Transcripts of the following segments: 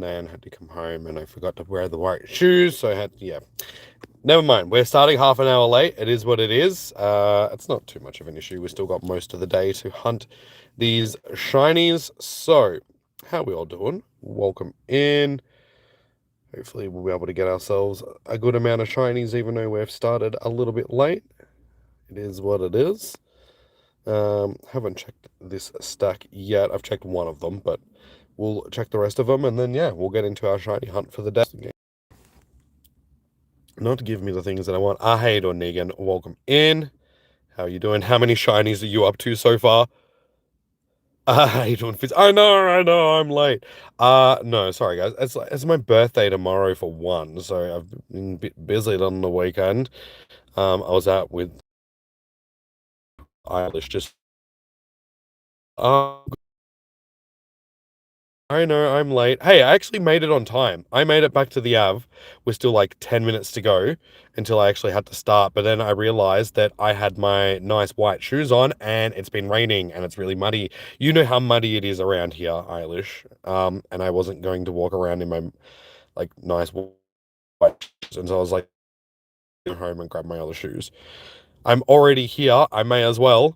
then had to come home and I forgot to wear the white shoes, so I had to, yeah. Never mind, we're starting half an hour late. It is what it is. It's not too much of an issue. We've still got most of the day to hunt these shinies. So, how we all doing? Welcome in. Hopefully we'll be able to get ourselves a good amount of shinies, even though we've started a little bit late. It is what it is. Haven't checked this stack yet. I've checked one of them, but we'll check the rest of them, and then, yeah, we'll get into our shiny hunt for the day. Not to give me the things that I want. Hey, Negan, welcome in. How are you doing? How many shinies are you up to so far? How you doing, Fizz? I know, I'm late. No, sorry, guys. It's my birthday tomorrow for one, so I've been a bit busy on the weekend. I was out with Eilish just... I know, I'm late. Hey, I actually made it on time. I made it back to the Ave. We're still like 10 minutes to go until I actually had to start. But then I realized that I had my nice white shoes on and it's been raining and it's really muddy. You know how muddy it is around here, Eilish. And I wasn't going to walk around in my like nice white shoes. And so I was like, go home and grab my other shoes. I'm already here. I may as well.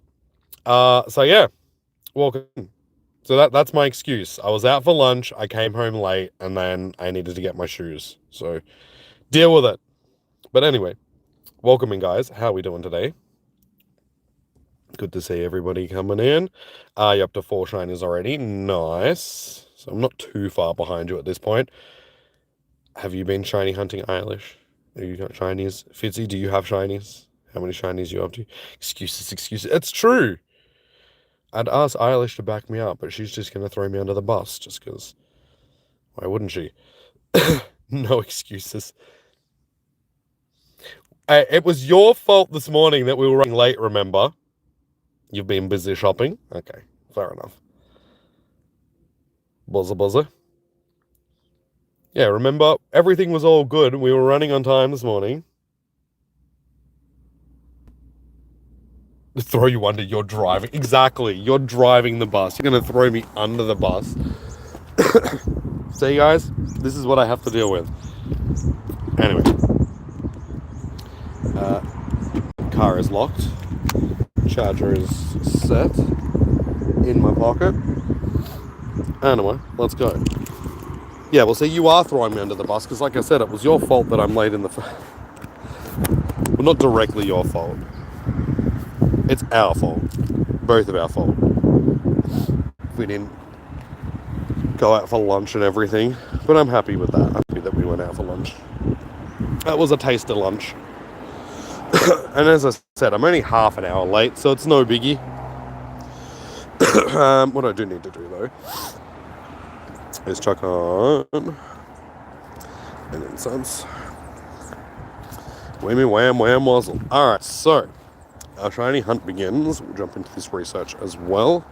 So yeah, welcome. So that's my excuse. I was out for lunch, I came home late, and then I needed to get my shoes. So, deal with it. But anyway, welcome in, guys. How are we doing today? Good to see everybody coming in. You're up to 4 shinies already. Nice. So I'm not too far behind you at this point. Have you been shiny hunting, Eilish? Have you got shinies? Fitzy, do you have shinies? How many shinies are you up to? Excuses. It's true. I'd ask Eilish to back me up, but she's just going to throw me under the bus, just because. Why wouldn't she? No excuses. It was your fault this morning that we were running late, remember? You've been busy shopping? Okay, fair enough. Buzzer. Yeah, remember, everything was all good. We were running on time this morning. Throw you under, you're driving. Exactly, you're driving the bus. You're going to throw me under the bus. See, guys, this is what I have to deal with. Anyway. Car is locked. Charger is set. In my pocket. Anyway, let's go. Yeah, well, see, you are throwing me under the bus, because like I said, it was your fault that I'm late in the... Well, not directly your fault. It's our fault. Both of our fault. We didn't go out for lunch and everything. But I'm happy with that. I'm happy that we went out for lunch. That was a taster lunch. And as I said, I'm only half an hour late, so it's no biggie. What I do need to do, though, is chuck on an incense. Whammy, wham, wham, wazzle. Alright, so our shiny hunt begins. We'll jump into this research as well.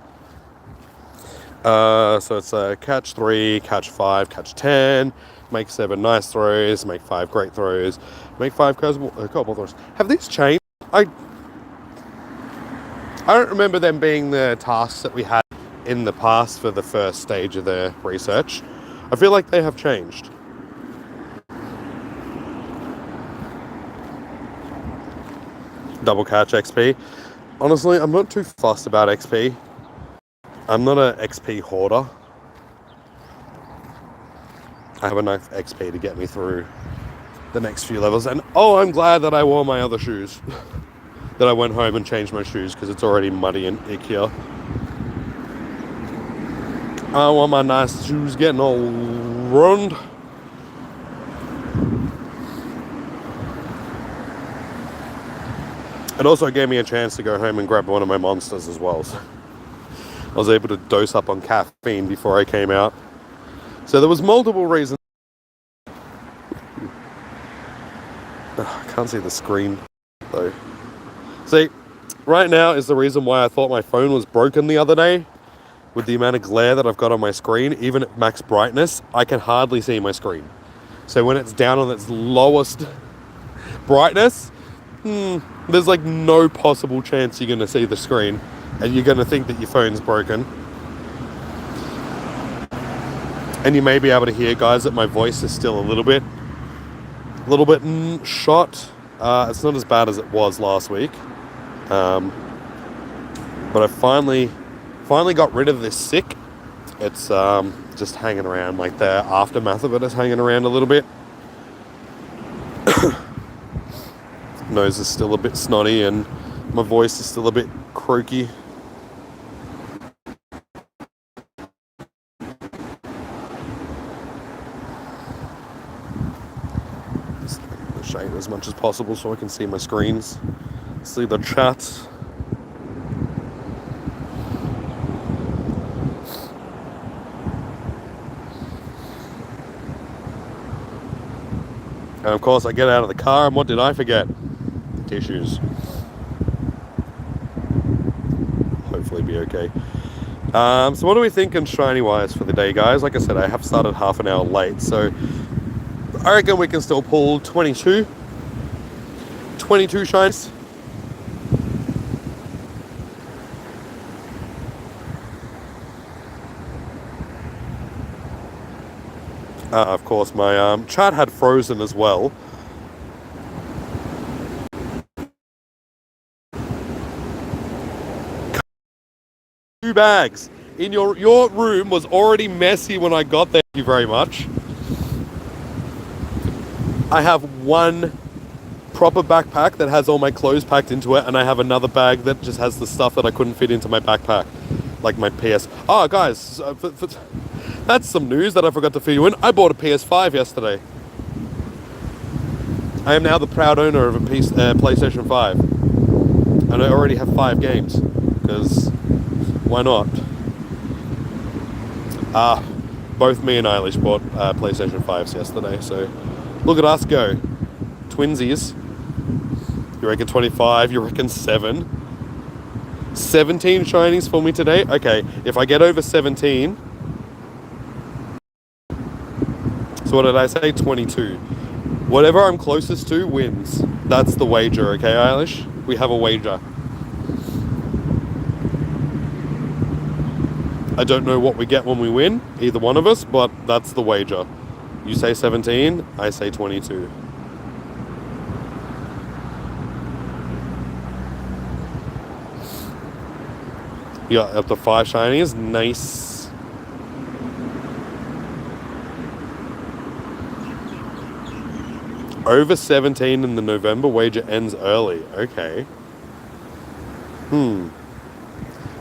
So it's catch 3, catch 5, catch 10, make 7 nice throws, make 5 great throws, make 5 cobble throws. Have these changed? I don't remember them being the tasks that we had in the past for the first stage of the research. I feel like they have changed. Double catch XP. Honestly, I'm not too fussed about XP. I'm not an XP hoarder. I have enough XP to get me through the next few levels. And I'm glad that I wore my other shoes. That I went home and changed my shoes, because it's already muddy and ick here. I want my nice shoes getting all ruined. It also gave me a chance to go home and grab one of my monsters as well. So I was able to dose up on caffeine before I came out. So there was multiple reasons. I can't see the screen, though. See, right now is the reason why I thought my phone was broken the other day. With the amount of glare that I've got on my screen, even at max brightness, I can hardly see my screen. So when it's down on its lowest brightness, there's like no possible chance you're going to see the screen. And you're going to think that your phone's broken. And you may be able to hear, guys, that my voice is still a little bit shot. It's not as bad as it was last week. But I finally got rid of this sick. It's just hanging around, like the aftermath of it is hanging around a little bit. Nose is still a bit snotty and my voice is still a bit croaky. Shade as much as possible so I can see my screens, see the chat. And of course I get out of the car and what did I forget? Tissues. Hopefully be okay. So what are we thinking shiny wise for the day, guys? Like I said, I have started half an hour late, so I reckon we can still pull 22 shines. Of course, my chat had frozen as well. Two bags. In your room was already messy when I got there. Thank you very much. I have one proper backpack that has all my clothes packed into it, and I have another bag that just has the stuff that I couldn't fit into my backpack, like my PS. Oh, guys, that's some news that I forgot to fill you in. I bought a PS5 yesterday. I am now the proud owner of a PlayStation 5, and I already have 5 games, because why not? Both me and Eilish bought PlayStation 5s yesterday, so look at us go. Twinsies. You reckon 25, you reckon 7? 17 shinies for me today? Okay, if I get over 17... So what did I say? 22. Whatever I'm closest to wins. That's the wager, okay, Eilish? We have a wager. I don't know what we get when we win, either one of us, but that's the wager. You say 17, I say 22. Yeah, up to 5 shinies. Nice. Over 17 in the November wager ends early. Okay.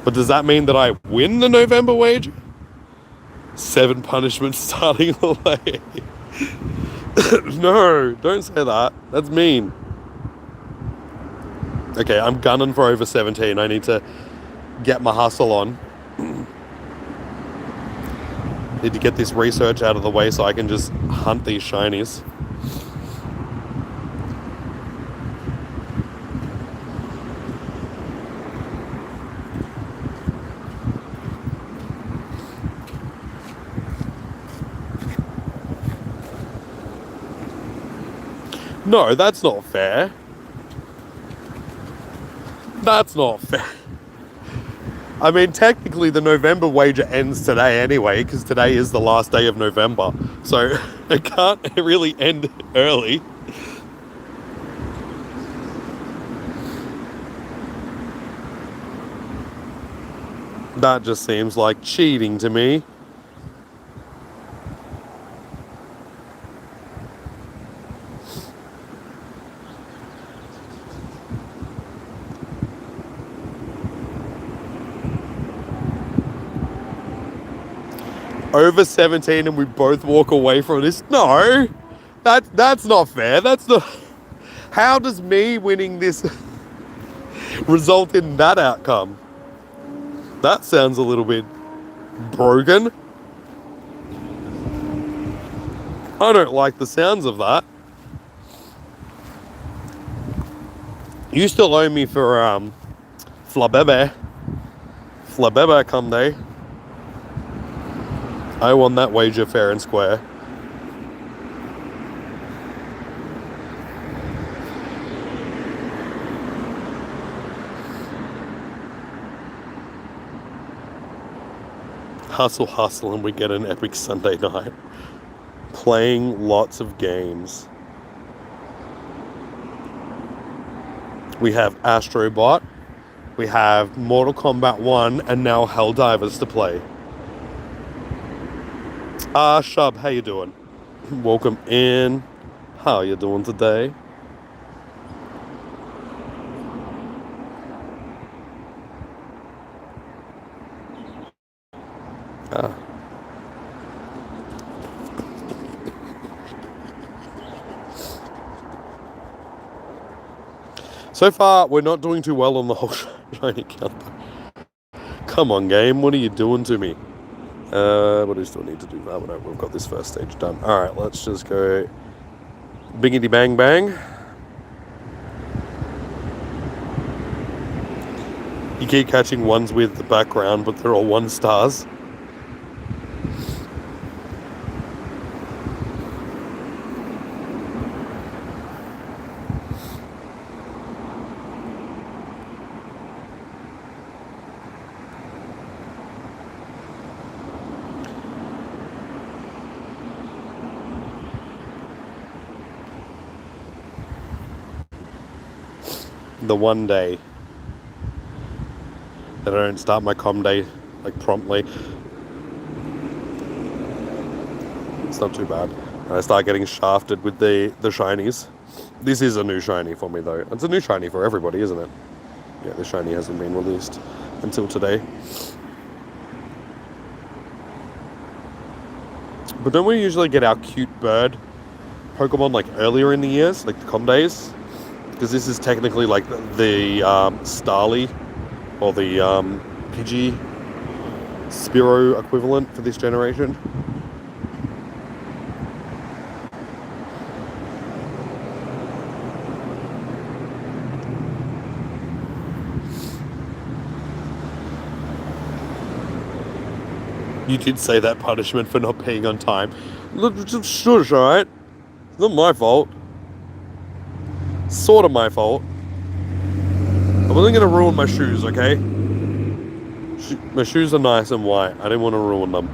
But does that mean that I win the November wager? 7 punishments starting late. No, don't say that. That's mean. Okay, I'm gunning for over 17. I need to get my hustle on. Need to get this research out of the way so I can just hunt these shinies. No, that's not fair. That's not fair. I mean, technically the November wager ends today anyway, because today is the last day of November. So it can't really end early. That just seems like cheating to me. Over 17 and we both walk away from this? No, that's not fair. That's not. How does me winning this result in that outcome? That sounds a little bit broken. I don't like the sounds of that. You still owe me for Flabebe come day. I won that wager fair and square. hustle, and we get an epic Sunday night. Playing lots of games. We have Astrobot, we have Mortal Kombat 1, and now Helldivers to play. Shub, how you doing? Welcome in. How you doing today? So far, we're not doing too well on the whole shiny count. Come on, game. What are you doing to me? What do we still need to do? Oh, no, we've got this first stage done. Alright, let's just go bingity bang bang. You keep catching ones with the background, but they're all 1 stars. The one day that I don't start my comm day like promptly, it's not too bad. And I start getting shafted with the shinies. This is a new shiny for me though. It's a new shiny for everybody, isn't it? Yeah, the shiny hasn't been released until today. But don't we usually get our cute bird Pokemon like earlier in the years, like the comm days? Because this is technically like the Starly or the Pidgey Spearow equivalent for this generation. You did say that punishment for not being on time. Look, shush, alright? It's not my fault. Sort of my fault. I wasn't going to ruin my shoes, okay? My shoes are nice and white. I didn't want to ruin them.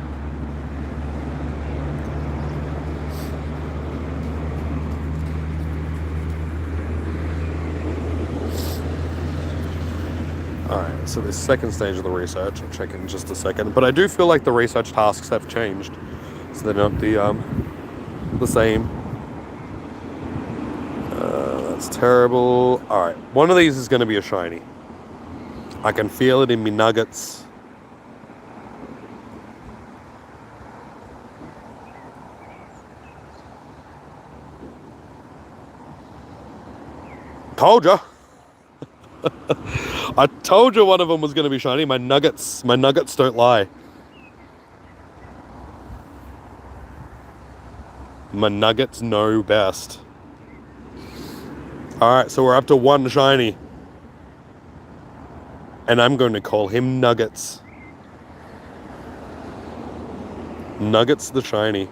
Alright, so this second stage of the research, I'll check in just a second. But I do feel like the research tasks have changed. So they're not the same. That's terrible. Alright, one of these is going to be a shiny. I can feel it in me nuggets. Told ya. I told you one of them was going to be shiny. My nuggets don't lie. My nuggets know best. Alright, so we're up to 1 shiny. And I'm going to call him Nuggets. Nuggets the shiny.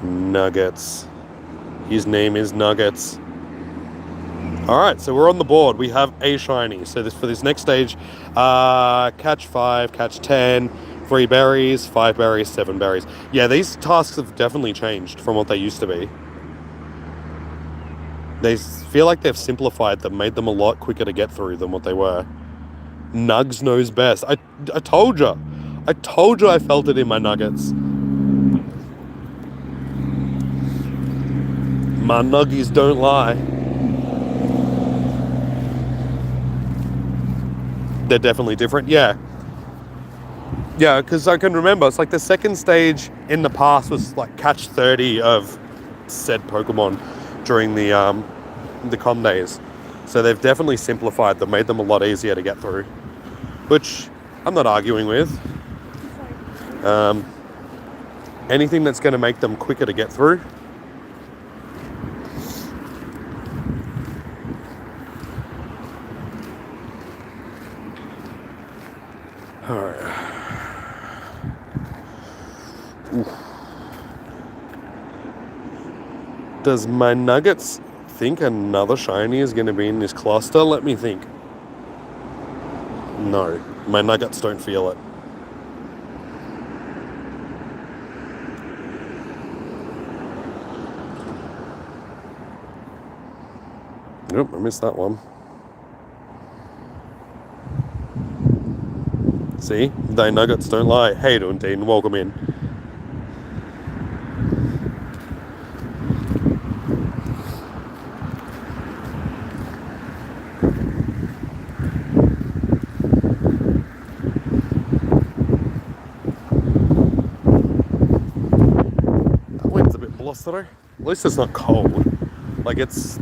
Nuggets. His name is Nuggets. Alright, so we're on the board. We have a shiny. So for this next stage, catch 5, catch 10, 3 berries, 5 berries, 7 berries. Yeah, these tasks have definitely changed from what they used to be. They feel like they've simplified them, made them a lot quicker to get through than what they were. Nugs knows best. I told you. I told you I felt it in my nuggets. My nuggies don't lie. They're definitely different, yeah. Yeah, because I can remember, it's like the second stage in the past was like catch 30 of said Pokemon during the comm days. So they've definitely simplified them, made them a lot easier to get through, which I'm not arguing with. Anything that's going to make them quicker to get through. Alright. Does my nuggets think another shiny is going to be in this cluster. Let me think. No, my nuggets don't feel it. Nope, I missed that one. See, they nuggets don't lie. Hey, doing, Dean? Welcome in. That wind's a bit blustery. At least it's not cold. Like it's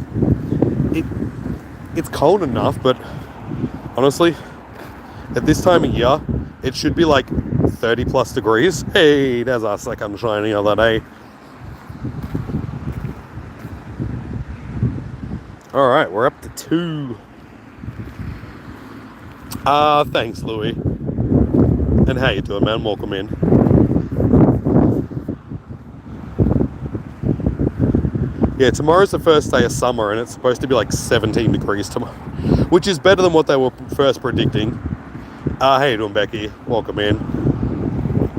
cold enough, but honestly, at this time of year, it should be like 30 plus degrees. Hey, there's our second shiny of the day. All right, we're up to 2. Thanks, Louie. And how you doing, man? Welcome in. Yeah, tomorrow's the first day of summer, and it's supposed to be like 17 degrees tomorrow, which is better than what they were first predicting. How you doing, Becky? Welcome in.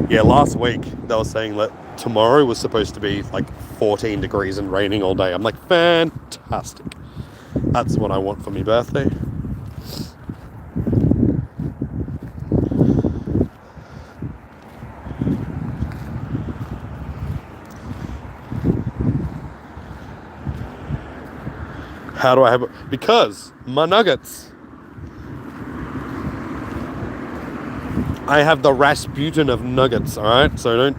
Yeah, last week they were saying that tomorrow was supposed to be like 14 degrees and raining all day. I'm like, fantastic. That's what I want for my birthday. How do I have it? Because my nuggets. I have the Rasputin of nuggets, alright? So don't...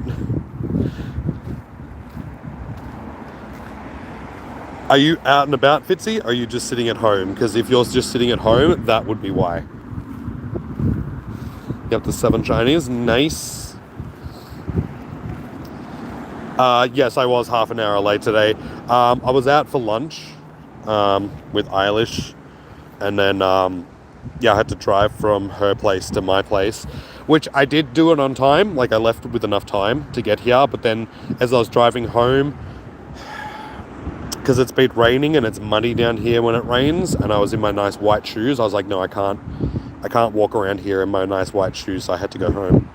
Are you out and about, Fitzy? Or are you just sitting at home? Because if you're just sitting at home, that would be why. You have the 7 shinies. Nice. Yes, I was half an hour late today. I was out for lunch with Eilish. And then, I had to drive from her place to my place. Which I did do it on time. Like, I left with enough time to get here. But then, as I was driving home... because it's been raining and it's muddy down here when it rains, and I was in my nice white shoes. I was like, no, I can't walk around here in my nice white shoes, so I had to go home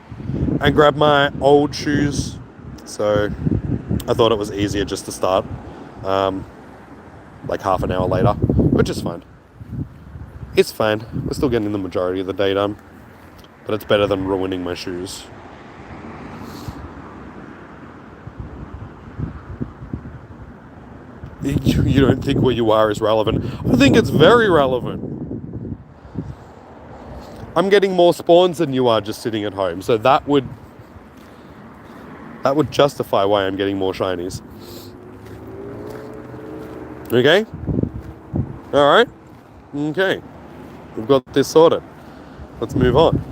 and grab my old shoes. So I thought it was easier just to start like half an hour later, which is fine. It's fine. We're still getting the majority of the day done, but it's better than ruining my shoes. You don't think where you are is relevant? I think it's very relevant. I'm getting more spawns than you are just sitting at home, so that would justify why I'm getting more shinies. Okay? Alright? Okay. We've got this sorted. Let's move on.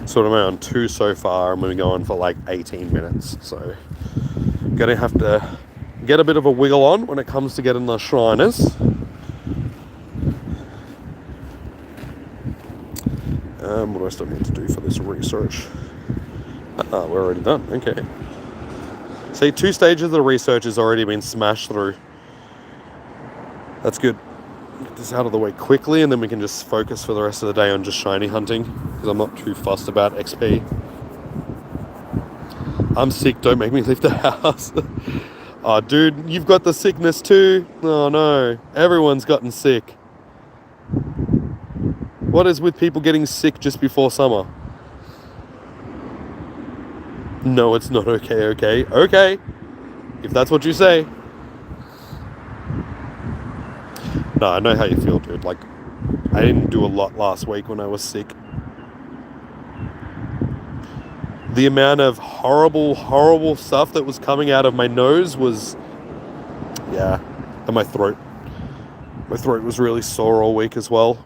So am I on 2 so far, and we're going for like 18 minutes, so... Gonna have to get a bit of a wiggle on when it comes to getting the shiners. What do I still need to do for this research? We're already done. Okay. See, 2 stages of the research has already been smashed through. That's good. Get this out of the way quickly, and then we can just focus for the rest of the day on just shiny hunting, because I'm not too fussed about XP. I'm sick, don't make me leave the house. Oh, dude, you've got the sickness too? Oh, no. Everyone's gotten sick. What is with people getting sick just before summer? No, it's not okay. Okay. If that's what you say. No, I know how you feel, dude. Like, I didn't do a lot last week when I was sick. The amount of horrible stuff that was coming out of my nose was, yeah, and my throat. My throat was really sore all week as well.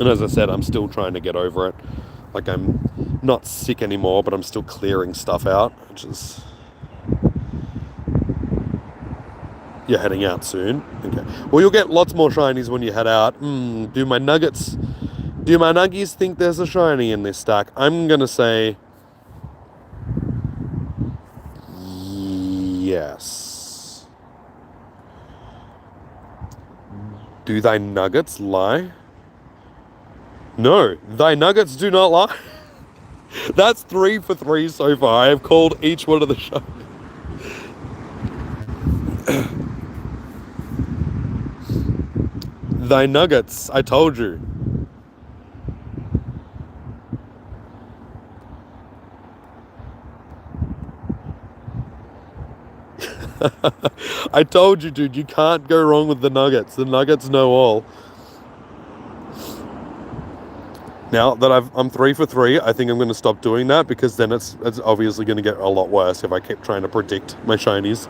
And as I said, I'm still trying to get over it. Like, I'm not sick anymore, but I'm still clearing stuff out, which is... You're heading out soon? Okay. Well, you'll get lots more shinies when you head out. Do my nuggies think there's a shiny in this stack? I'm going to say Yes. Do thy nuggets lie? No, thy nuggets do not lie. That's 3 for 3 so far. I have called each one of the shows. Thy nuggets, I told you. I told you, dude, you can't go wrong with the nuggets. The nuggets know all. Now that I'm 3 for 3, I think I'm going to stop doing that, because then it's obviously going to get a lot worse if I keep trying to predict my shinies.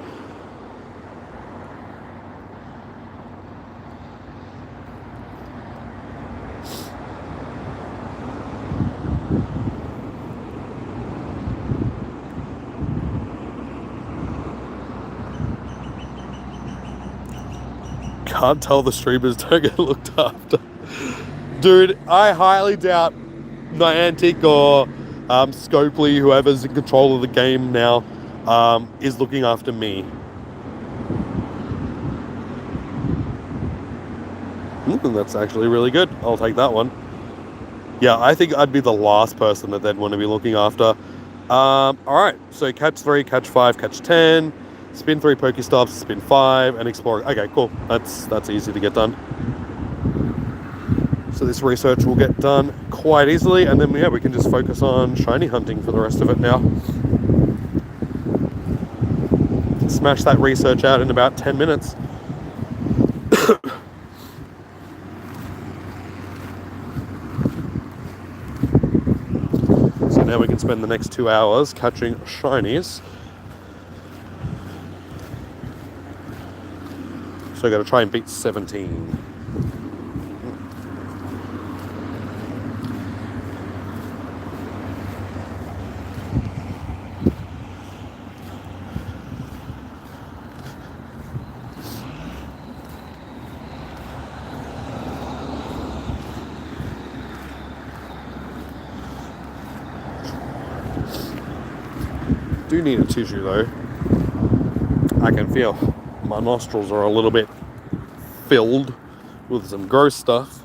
Can't tell the streamers don't get looked after. Dude, I highly doubt Niantic or Scopely, whoever's in control of the game now, is looking after me. That's actually really good. I'll take that one. Yeah, I think I'd be the last person that they'd want to be looking after. Alright, so catch 3, catch 5, catch 10, spin 3 Pokestops, spin 5, and explore. Okay, cool. That's easy to get done. So this research will get done quite easily, and then we can just focus on shiny hunting for the rest of it now. Smash that research out in about 10 minutes. So now we can spend the next 2 hours catching shinies. So I got to try and beat 17. Do need a tissue though. I can feel my nostrils are a little bit filled with some gross stuff.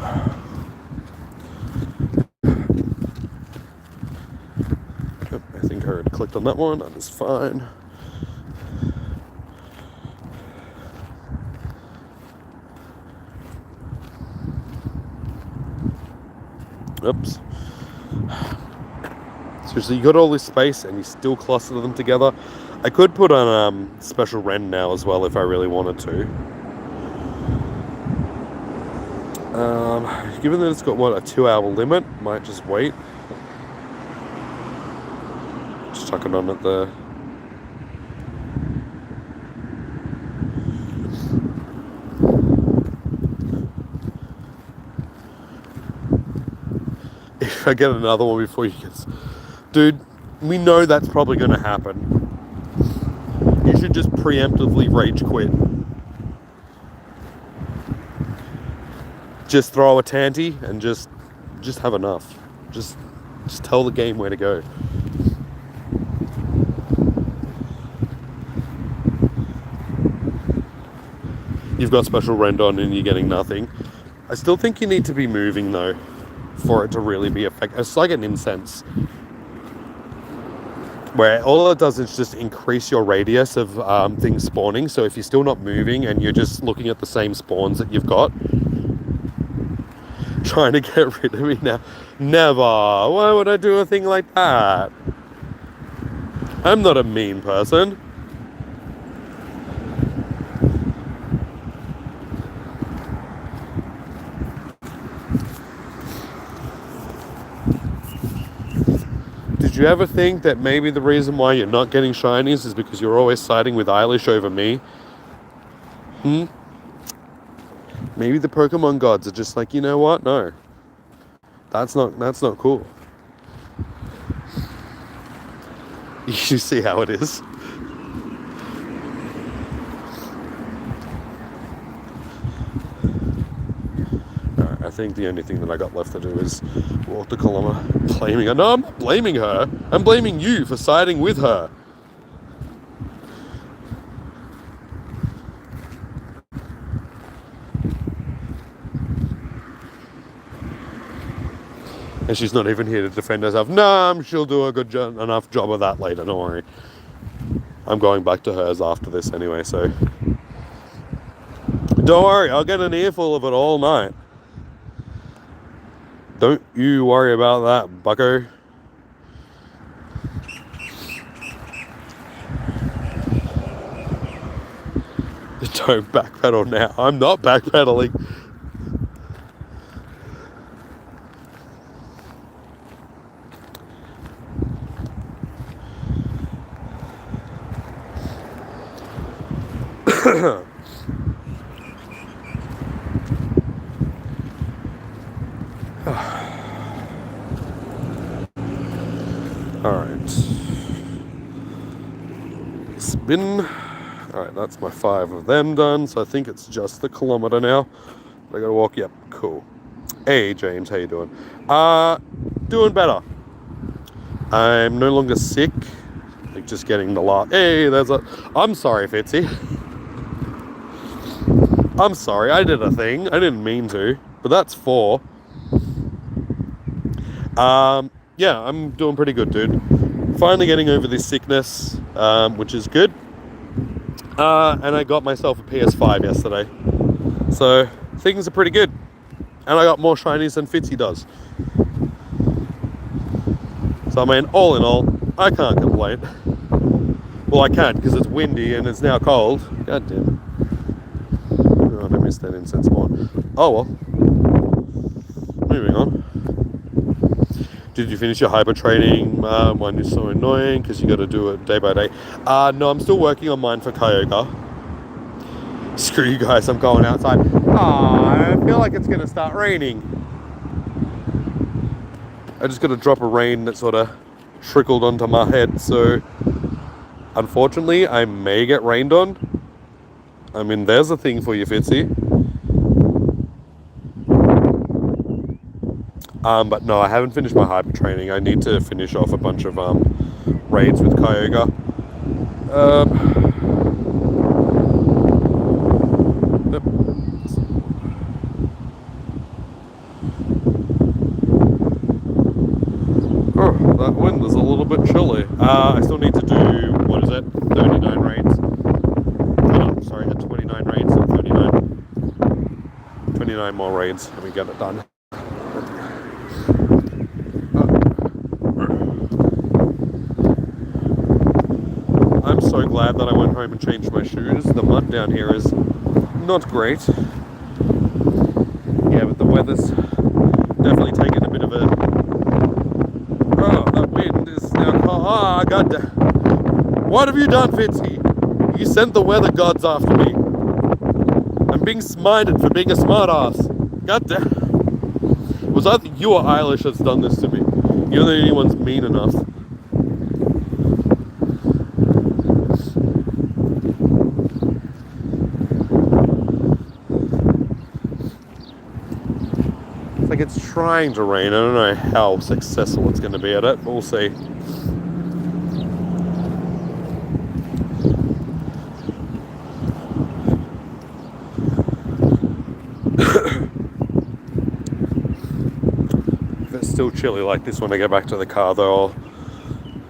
I think I already clicked on that one. That is fine. Oops. Seriously, you got all this space and you still cluster them together. I could put on special rend now as well if I really wanted to. Given that it's got, what, a 2-hour limit, might just wait. Just tuck it on at the... If I get another one before you get... Dude, we know that's probably going to happen. You should just preemptively rage quit. Just throw a tanty and just have enough. Just tell the game where to go. You've got special rend on and you're getting nothing. I still think you need to be moving though for it to really be effective. It's like an incense, where all it does is just increase your radius of things spawning. So if you're still not moving and you're just looking at the same spawns that you've got, trying to get rid of me now. Never. Why would I do a thing like that? I'm not a mean person. Did you ever think that maybe the reason why you're not getting shinies is because you're always siding with Eilish over me? Maybe the Pokemon gods are just like, you know what? No. That's not cool. You see how it is. Alright, I I think the only thing that I got left to do is walk the kilometre. Blaming her. No, I'm not blaming her. I'm blaming you for siding with her. And she's not even here to defend herself. No, she'll do a good enough job of that later, don't worry. I'm going back to hers after this anyway, so... Don't worry, I'll get an earful of it all night. Don't you worry about that, bucko. Don't backpedal now. I'm not backpedaling. Alright. Spin. Alright, that's my 5 of them done, so I think it's just the kilometre now. I gotta walk, yep, cool. Hey James, how you doing? Doing better. I'm no longer sick. Like just getting the last... Hey, I'm sorry, Fitzy. I'm sorry, I did a thing. I didn't mean to, but that's 4. Yeah, I'm doing pretty good, dude. Finally getting over this sickness, which is good. And I got myself a PS5 yesterday. So, things are pretty good. And I got more shinies than Fitzy does. So, I mean, all in all, I can't complain. Well, I can, because it's windy and it's now cold. God damn. Oh, I missed that incense one. Oh, well. Moving on. Did you finish your hyper training one is so annoying because you got to do it day by day? No, I'm still working on mine for Kyogre. Screw you guys, I'm going outside. I feel like it's going to start raining. I just got a drop of rain that sort of trickled onto my head, so unfortunately I may get rained on. I mean, there's a thing for you, Fitzy. But no, I haven't finished my hyper training. I need to finish off a bunch of raids with Kyogre. Yep. Oh, that wind is a little bit chilly. I still need to do, what is it, 39 raids. Oh, sorry, 29 raids and 29 more raids, and we get it done. I'm so glad that I went home and changed my shoes. The mud down here is not great. Yeah, but the weather's definitely taken a bit of a... Oh, that wind is now... Ah, goddamn. What have you done, Fitzy? You sent the weather gods after me. I'm being smited for being a smartass. Goddamn. It was either you or Eilish that's done this to me. You're the only one's mean enough. Like it's trying to rain. I don't know how successful it's going to be at it, but we'll see. If it's still chilly like this when I get back to the car, though, I'll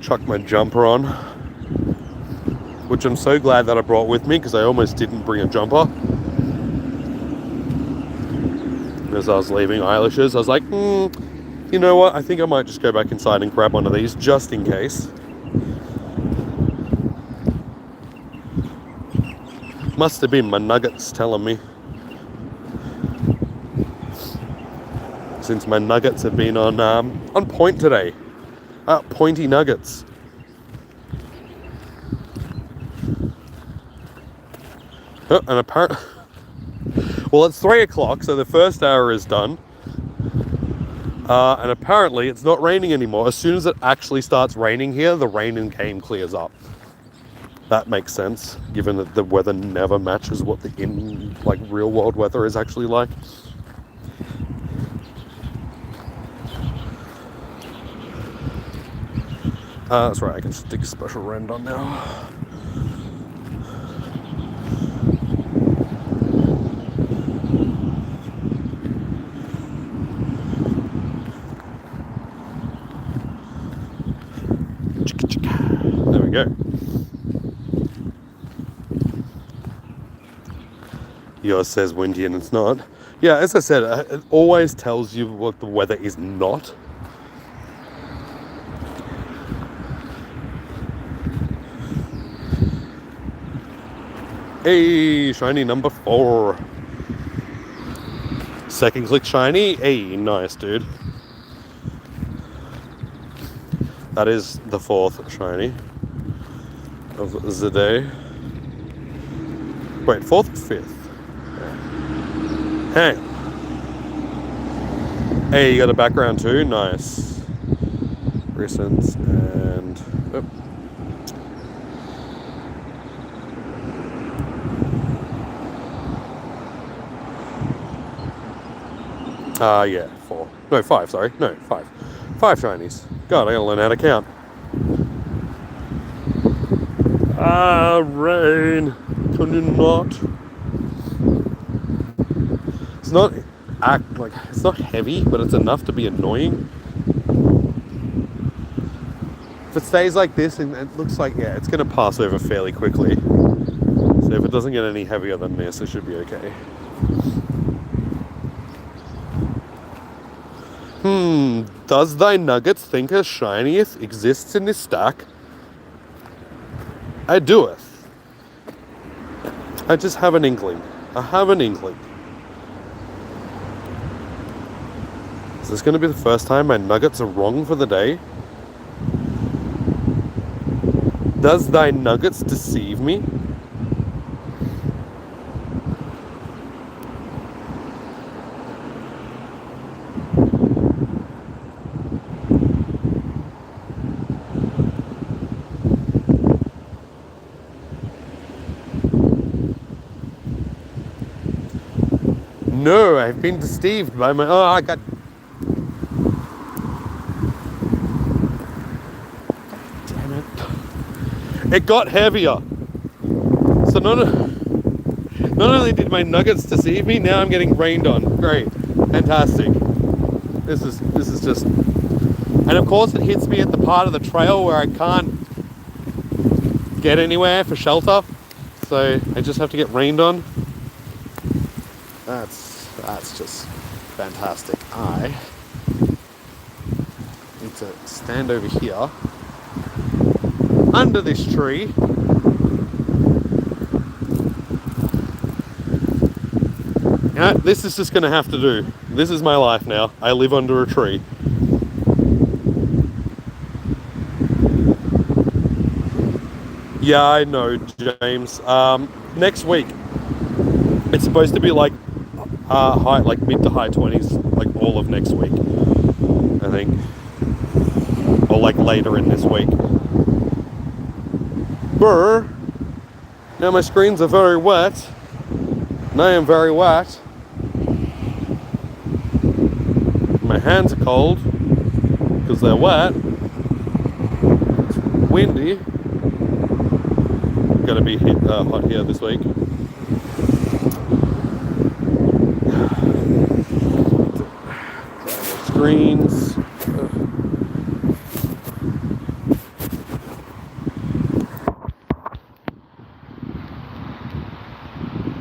chuck my jumper on, which I'm so glad that I brought with me because I almost didn't bring a jumper. As I was leaving Eilish's, I was like, you know what, I think I might just go back inside and grab one of these just in case. Must have been my nuggets telling me. Since my nuggets have been on point today. Pointy nuggets. Oh, and apparently... Well, it's 3 o'clock, so the first hour is done. And apparently it's not raining anymore. As soon as it actually starts raining here, the rain in game clears up. That makes sense, given that the weather never matches what the real world weather is actually like. That's right, I can stick special rend on now. There we go. Yours says windy and it's not. Yeah, as I said, it always tells you what the weather is not. Hey, shiny number 4. Second click shiny. Hey, nice, dude. That is the 4th shiny of the day. Wait, 4th or 5th? Hey. Hey, you got a background too? Nice. Recent and... Oh. Yeah, 4. No, 5, sorry. No, 5. 5 shinies. God, I gotta learn how to count. Rain. Can you not? It's not it's not heavy, but it's enough to be annoying. If it stays like this, and it looks like, yeah, it's gonna pass over fairly quickly. So if it doesn't get any heavier than this, it should be okay. Does thy nuggets think a shiniest exists in this stack? I doeth. I just have an inkling. I have an inkling. Is this going to be the first time my nuggets are wrong for the day? Does thy nuggets deceive me? No, I've been deceived by my... Oh, I got... Damn it. It got heavier. So not only did my nuggets deceive me, now I'm getting rained on. Great. Fantastic. This is just... And of course it hits me at the part of the trail where I can't get anywhere for shelter. So I just have to get rained on. That's just fantastic. I need to stand over here under this tree. Yeah, this is just going to have to do. This is my life now. I live under a tree. Yeah, I know, James. Next week, it's supposed to be like high, like mid to high 20s, like all of next week, I think, or like later in this week. Brr. Now my screens are very wet, and I am very wet. My hands are cold because they're wet. It's windy. Gonna be hot here this week. Screens.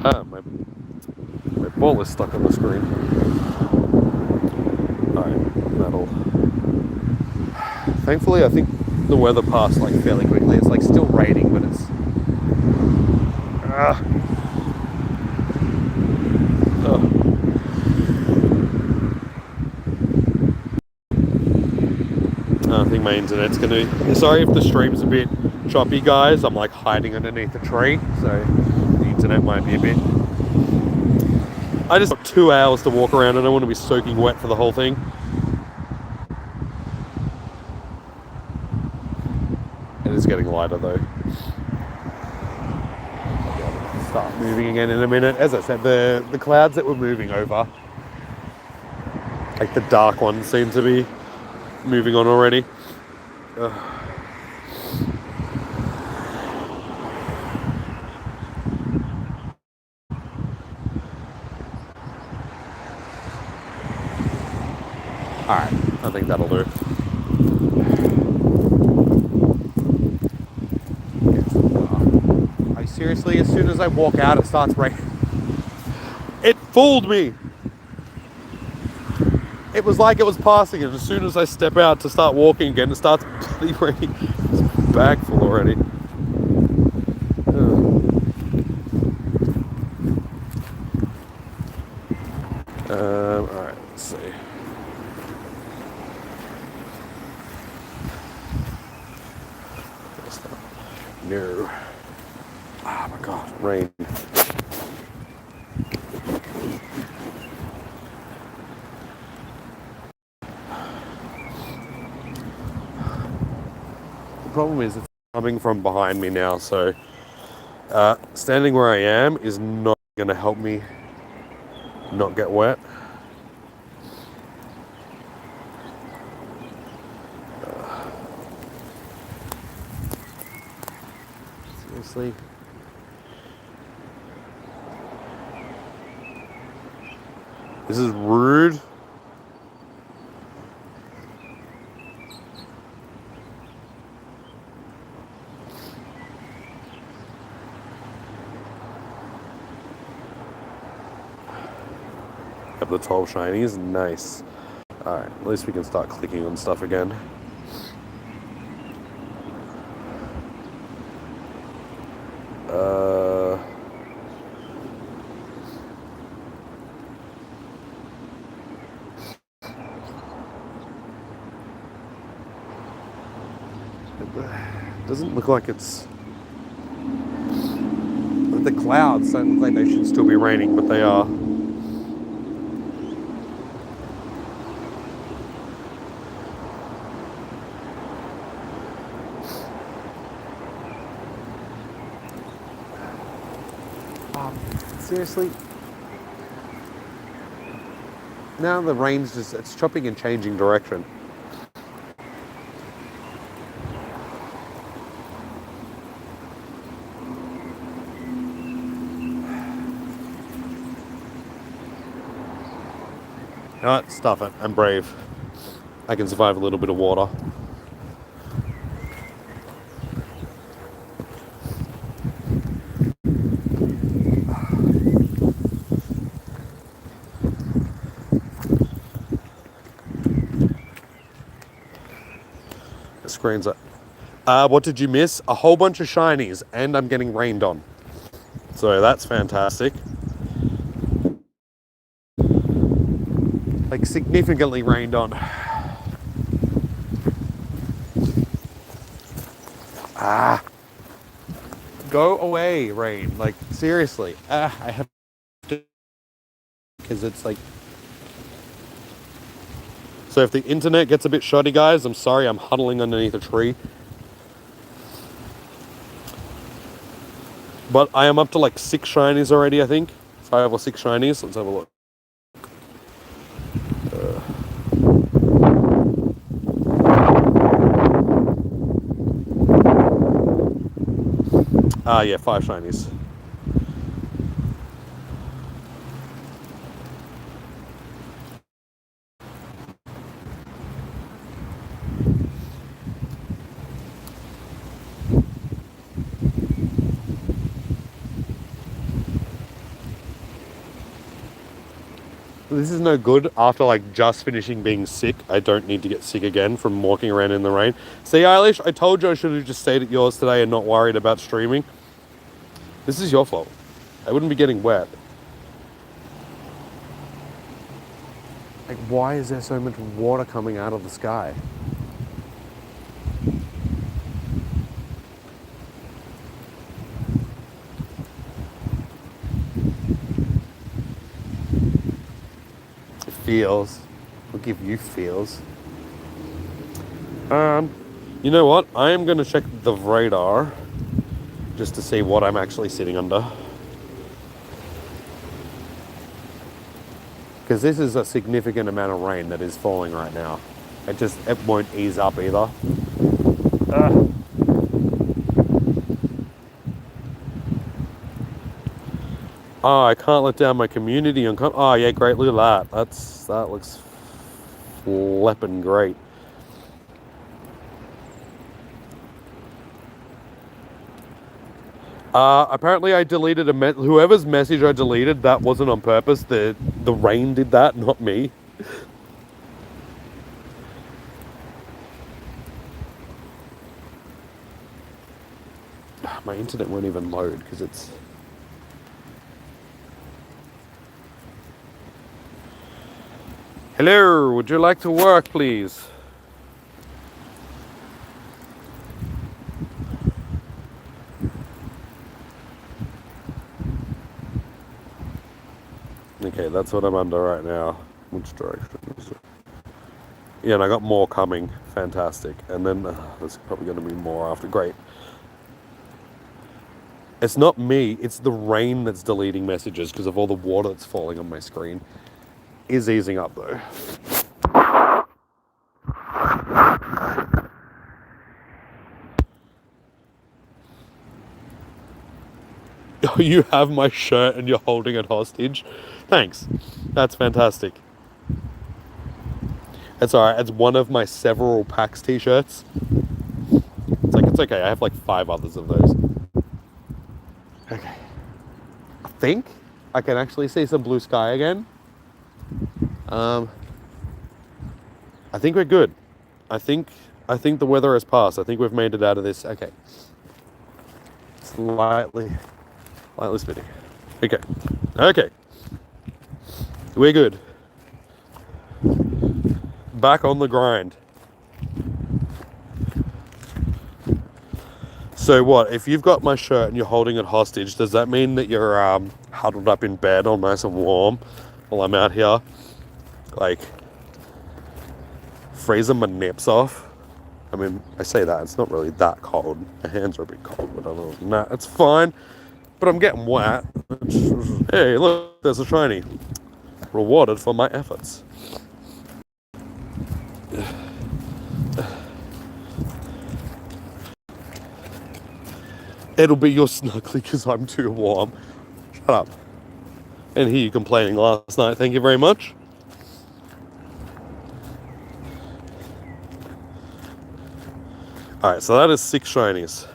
My ball is stuck on the screen. Alright, that'll... Thankfully, I think the weather passed like fairly quickly. It's like still raining, but it's... I think my internet's gonna be... Sorry if the stream's a bit choppy, guys. I'm like hiding underneath a tree, so the internet might be a bit... I just got 2 hours to walk around and I don't want to be soaking wet for the whole thing. It is getting lighter though. I'll start moving again in a minute. As I said, the clouds that were moving over, like the dark ones, seem to be moving on already. Alright, I think that'll do. Seriously, as soon as I walk out, it starts raining. It fooled me. It was like it was passing, and as soon as I step out to start walking again, it starts bloody raining. It's bag full already. Alright, let's see. No. Oh my god, rain. The problem is it's coming from behind me now, so standing where I am is not going to help me not get wet. Seriously. This is rude. Have the 12 shinies, nice. Alright, at least we can start clicking on stuff again. It doesn't look like it's... The clouds don't look like they should still be raining, but they are. Seriously? Now the rain's just, it's chopping and changing direction. Alright, stuff it. I'm brave. I can survive a little bit of water. The screen's up. What did you miss? A whole bunch of shinies, and I'm getting rained on. So that's fantastic. Like, significantly rained on. Go away, rain. Like, seriously. I have to... Because it's like... So if the internet gets a bit shoddy, guys, I'm sorry, I'm huddling underneath a tree. But I am up to like 6 shinies already, I think. 5 or 6 shinies. Let's have a look. Yeah, 5 shinies. This is no good after like just finishing being sick. I don't need to get sick again from walking around in the rain. See, Eilish, I told you I should have just stayed at yours today and not worried about streaming. This is your fault. I wouldn't be getting wet. Like, why is there so much water coming out of the sky? It feels. We'll give you feels. You know what? I am going to check the radar just to see what I'm actually sitting under. Because this is a significant amount of rain that is falling right now. It won't ease up either. Oh, I can't let down my community on... Oh, yeah, great. Look at that. That looks flippin' great. Apparently I deleted whoever's message I deleted, that wasn't on purpose. The rain did that, not me. My internet won't even load because it's... Hello, would you like to work, please? Okay, that's what I'm under right now. Which direction is it? Yeah, and I got more coming. Fantastic. And then there's probably going to be more after. Great. It's not me, it's the rain that's deleting messages because of all the water that's falling on my screen. Is easing up though. You have my shirt and you're holding it hostage. Thanks. That's fantastic. It's alright, it's one of my several PAX t-shirts. It's okay, I have like 5 others of those. Okay. I think I can actually see some blue sky again. I think we're good. I think the weather has passed. I think we've made it out of this. Okay. Slightly spinning. Okay. We're good. Back on the grind. So what, if you've got my shirt and you're holding it hostage, does that mean that you're huddled up in bed all nice and warm while I'm out here, like, freezing my nips off? I mean, I say that, it's not really that cold. My hands are a bit cold, but other than that, it's fine. But I'm getting wet. Hey, look, there's a shiny. Rewarded for my efforts. It'll be your snuggly because I'm too warm. Shut up. And hear you complaining last night. Thank you very much. Alright, so that is 6 shinies.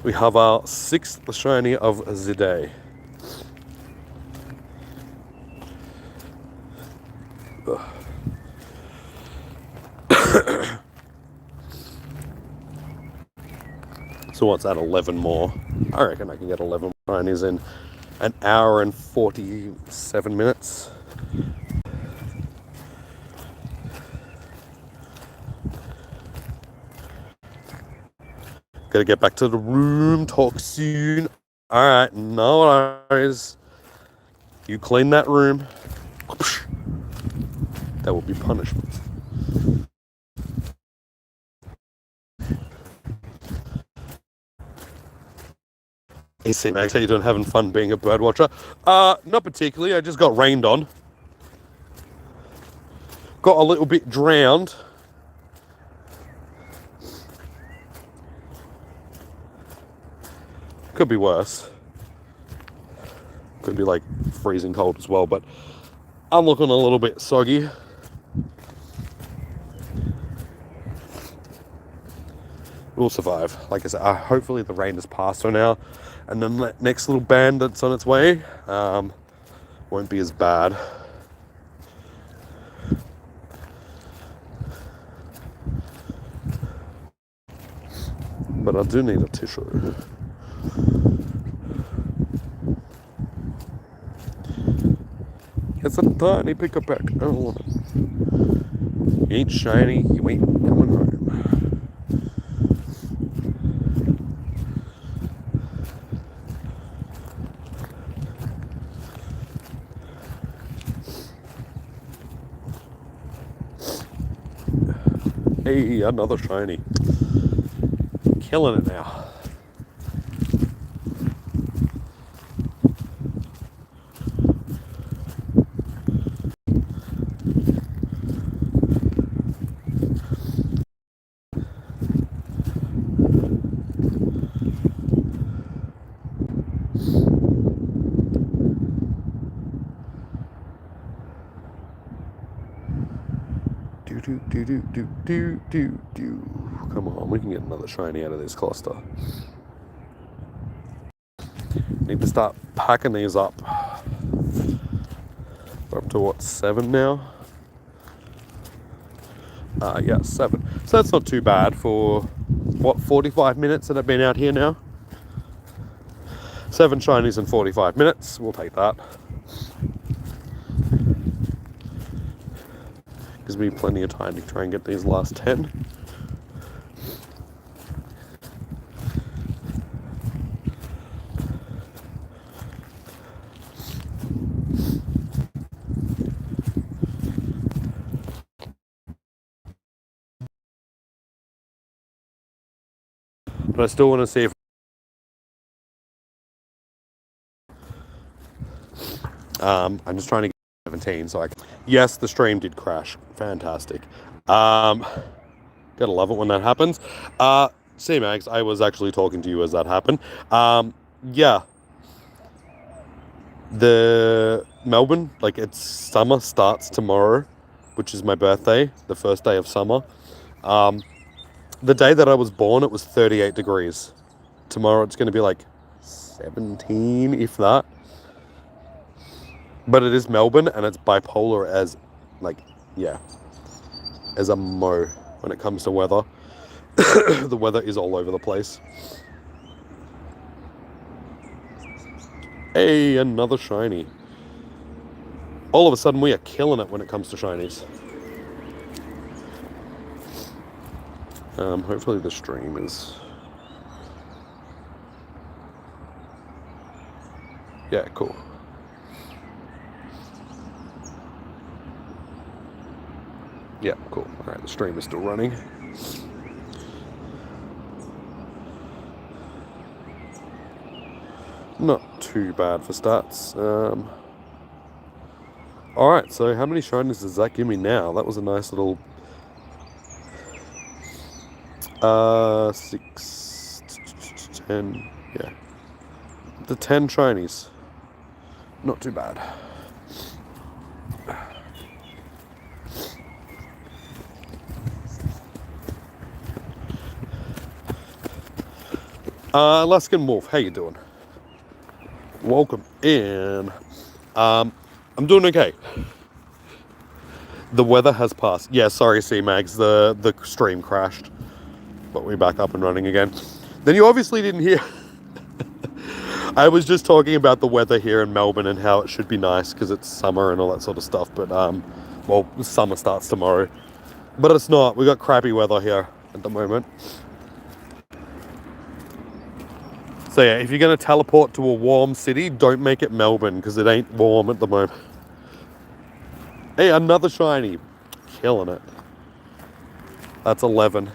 We have our 6th shiny of the day. So what's that, 11 more? I reckon I can get 11 shinies in an hour and 47 minutes. Gotta get back to the room, talk soon. Alright, no worries. You clean that room. That will be punishment. Hey, Max, how you doing? Having fun being a bird watcher? Not particularly. I just got rained on. Got a little bit drowned. Could be worse. Could be like freezing cold as well, but I'm looking a little bit soggy. We'll survive. Like I said, hopefully the rain has passed for now, and then the next little band that's on its way won't be as bad. But I do need a tissue. It's a tiny Pikipek. I don't want it. You ain't shiny, you ain't coming home. Hey, another shiny. Killing it now. Come on, we can get another shiny out of this cluster. Need to start packing these up. We're up to what, 7 now? Yeah, 7. So that's not too bad for, what, 45 minutes that I've been out here now? 7 shinies in 45 minutes. We'll take that. Gives me plenty of time to try and get these last 10. But I still want to see if I'm just trying to get 17 so I can... Yes, the stream did crash. Fantastic. Gotta love it when that happens. See, Max, I was actually talking to you as that happened. Yeah. The Melbourne, like, it's summer starts tomorrow, which is my birthday, the first day of summer. The day that I was born, it was 38 degrees. Tomorrow it's going to be like 17, if that. But it is Melbourne, and it's bipolar as, like, yeah, as a mo when it comes to weather. The weather is all over the place. Hey, another shiny. All of a sudden, we are killing it when it comes to shinies. Hopefully the stream is... Yeah, cool. Yeah, cool. Alright, the stream is still running. Not too bad for stats. Alright, so how many shinies does that give me now? That was a nice little... 6, 10, yeah. The 10 shinies. Not too bad. Alaskan Wolf, how you doing? Welcome in. I'm doing okay. The weather has passed. Yeah, sorry, C-Mags, the stream crashed. But we're back up and running again. Then you obviously didn't hear... I was just talking about the weather here in Melbourne and how it should be nice because it's summer and all that sort of stuff. But, well, summer starts tomorrow. But it's not. We got crappy weather here at the moment. So, yeah, if you're going to teleport to a warm city, don't make it Melbourne because it ain't warm at the moment. Hey, another shiny. Killing it. That's 11.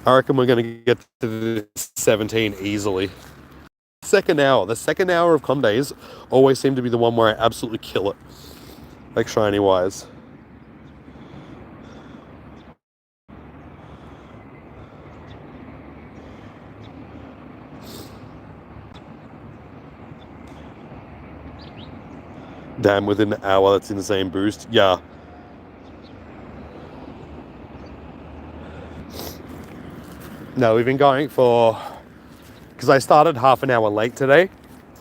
I reckon we're going to get to 17 easily. The second hour of com days always seem to be the one where I absolutely kill it. Like shiny wise. Damn, within an hour that's insane boost. Yeah. No, we've been going for... Because I started half an hour late today.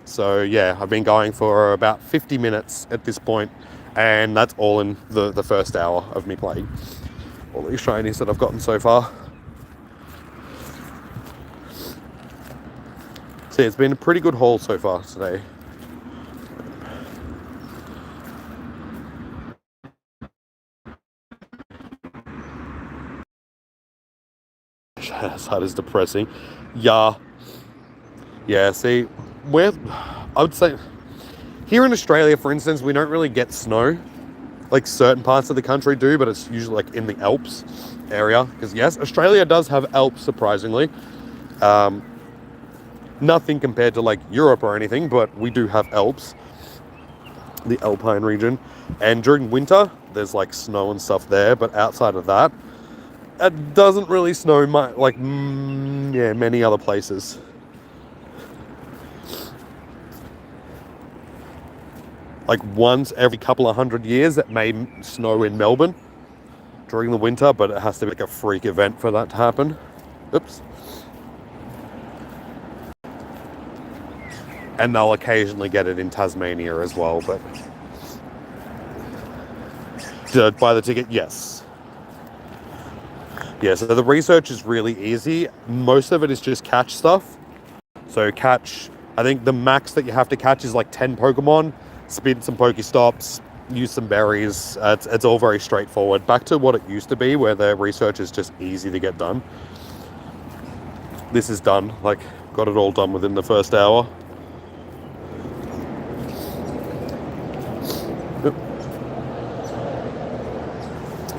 So, yeah, I've been going for about 50 minutes at this point. And that's all in the first hour of me playing. All these shinies that I've gotten so far. So, yeah, it's been a pretty good haul so far today. That is depressing. Yeah. Yeah, see, I would say, here in Australia, for instance, we don't really get snow. Like certain parts of the country do, but it's usually like in the Alps area. Because yes, Australia does have Alps, surprisingly. Nothing compared to like Europe or anything, but we do have Alps. The Alpine region. And during winter, there's like snow and stuff there, but outside of that, it doesn't really snow like many other places. like once every couple of 100 years it may snow in Melbourne during the winter, but it has to be like a freak event for that to happen. Oops. And they'll occasionally get it in Tasmania as well, but did I buy the ticket? Yes. Yeah, so the research is really easy. Most of it is just catch stuff. So catch, I think the max that you have to catch is like 10 Pokemon, spin some Pokestops, use some berries. It's all very straightforward. Back to what it used to be, where the research is just easy to get done. This is done, like, got it all done within the first hour.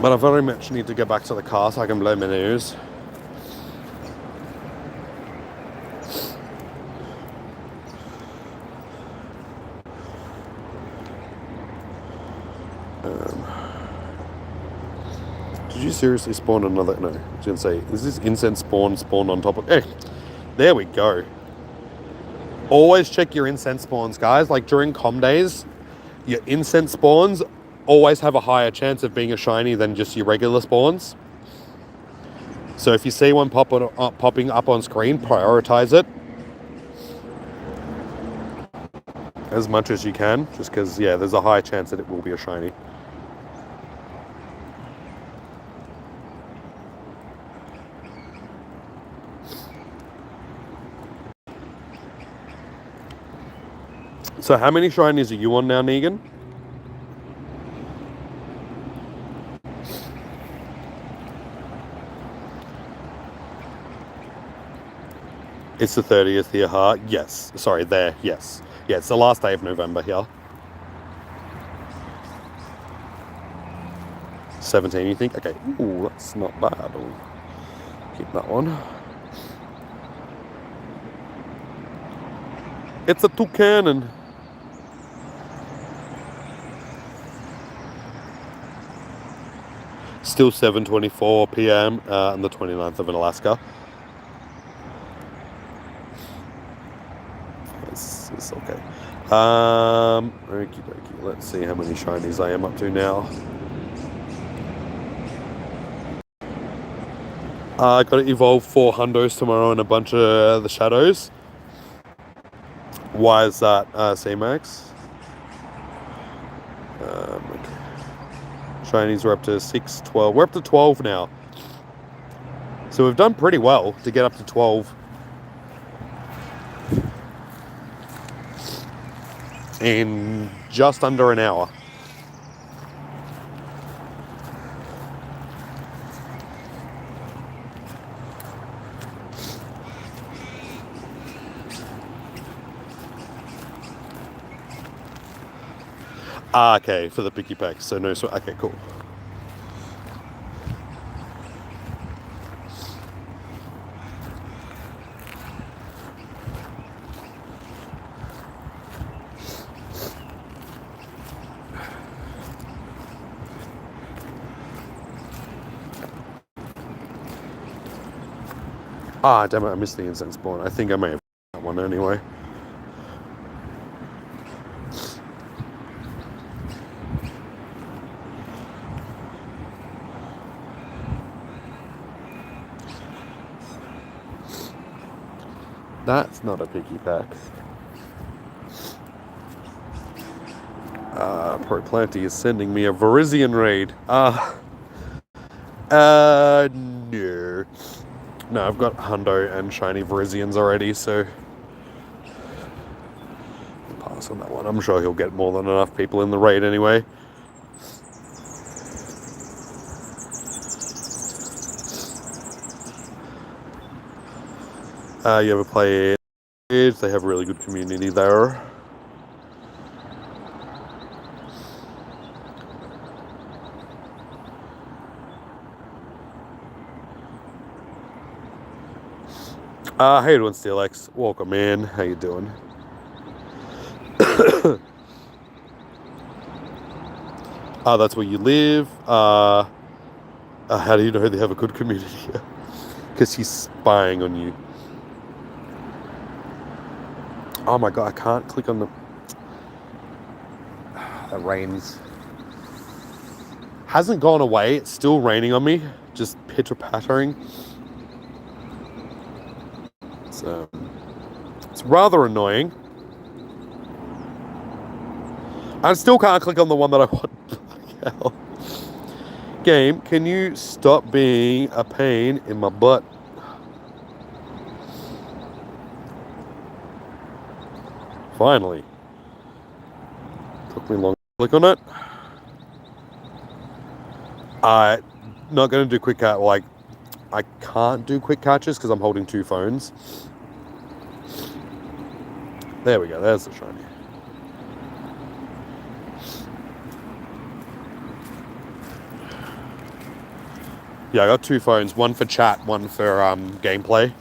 But I very much need to get back to the car so I can blow my nose. Did you seriously spawn another? No, I was going to say, is this incense spawned on top of... Hey, there we go. Always check your incense spawns, guys. Like during com days, your incense spawns always have a higher chance of being a shiny than just your regular spawns. So if you see one popping up on screen, prioritize it as much as you can, just because, yeah, there's a high chance that it will be a shiny. So how many shinies are you on now, Negan? It's the 30th here, huh? Yes. Sorry, there. Yes. Yeah, it's the last day of November here. 17, you think? Okay. Ooh, that's not bad. I'll keep that one. It's a toucan. Still 7:24 p.m. On the 29th of Alaska. It's okay. Okie dokie. Let's see how many shinies I am up to now. I got to evolve 4 hundos tomorrow and a bunch of the shadows. Why is that, C-Max? Okay. Shinies are up to 6, 12. We're up to 12 now. So we've done pretty well to get up to 12. In just under an hour. Okay, for the Pikipek. So no, okay, cool. Damn it, I missed the incense spawn. I think I may have that one anyway. That's not a Pikipek. Pro Planty is sending me a Verizian raid. No. No, I've got Hundo and Shiny Verizians already, so I'll pass on that one. I'm sure he'll get more than enough people in the raid anyway. You ever play it? They have a really good community there. How you doing, SteelX? Welcome in. How you doing? That's where you live. How do you know they have a good community here? Because he's spying on you. Oh my god, I can't click on the... That rain's hasn't gone away. It's still raining on me, just pitter-pattering. So it's rather annoying. I still can't click on the one that I want. Hell. Game, can you stop being a pain in my butt? Finally. Took me long to click on it. Not going to do quick catch. Like, I can't do quick catches because I'm holding two phones. There we go. There's the shiny. Yeah, I got two phones. One for chat, one for gameplay.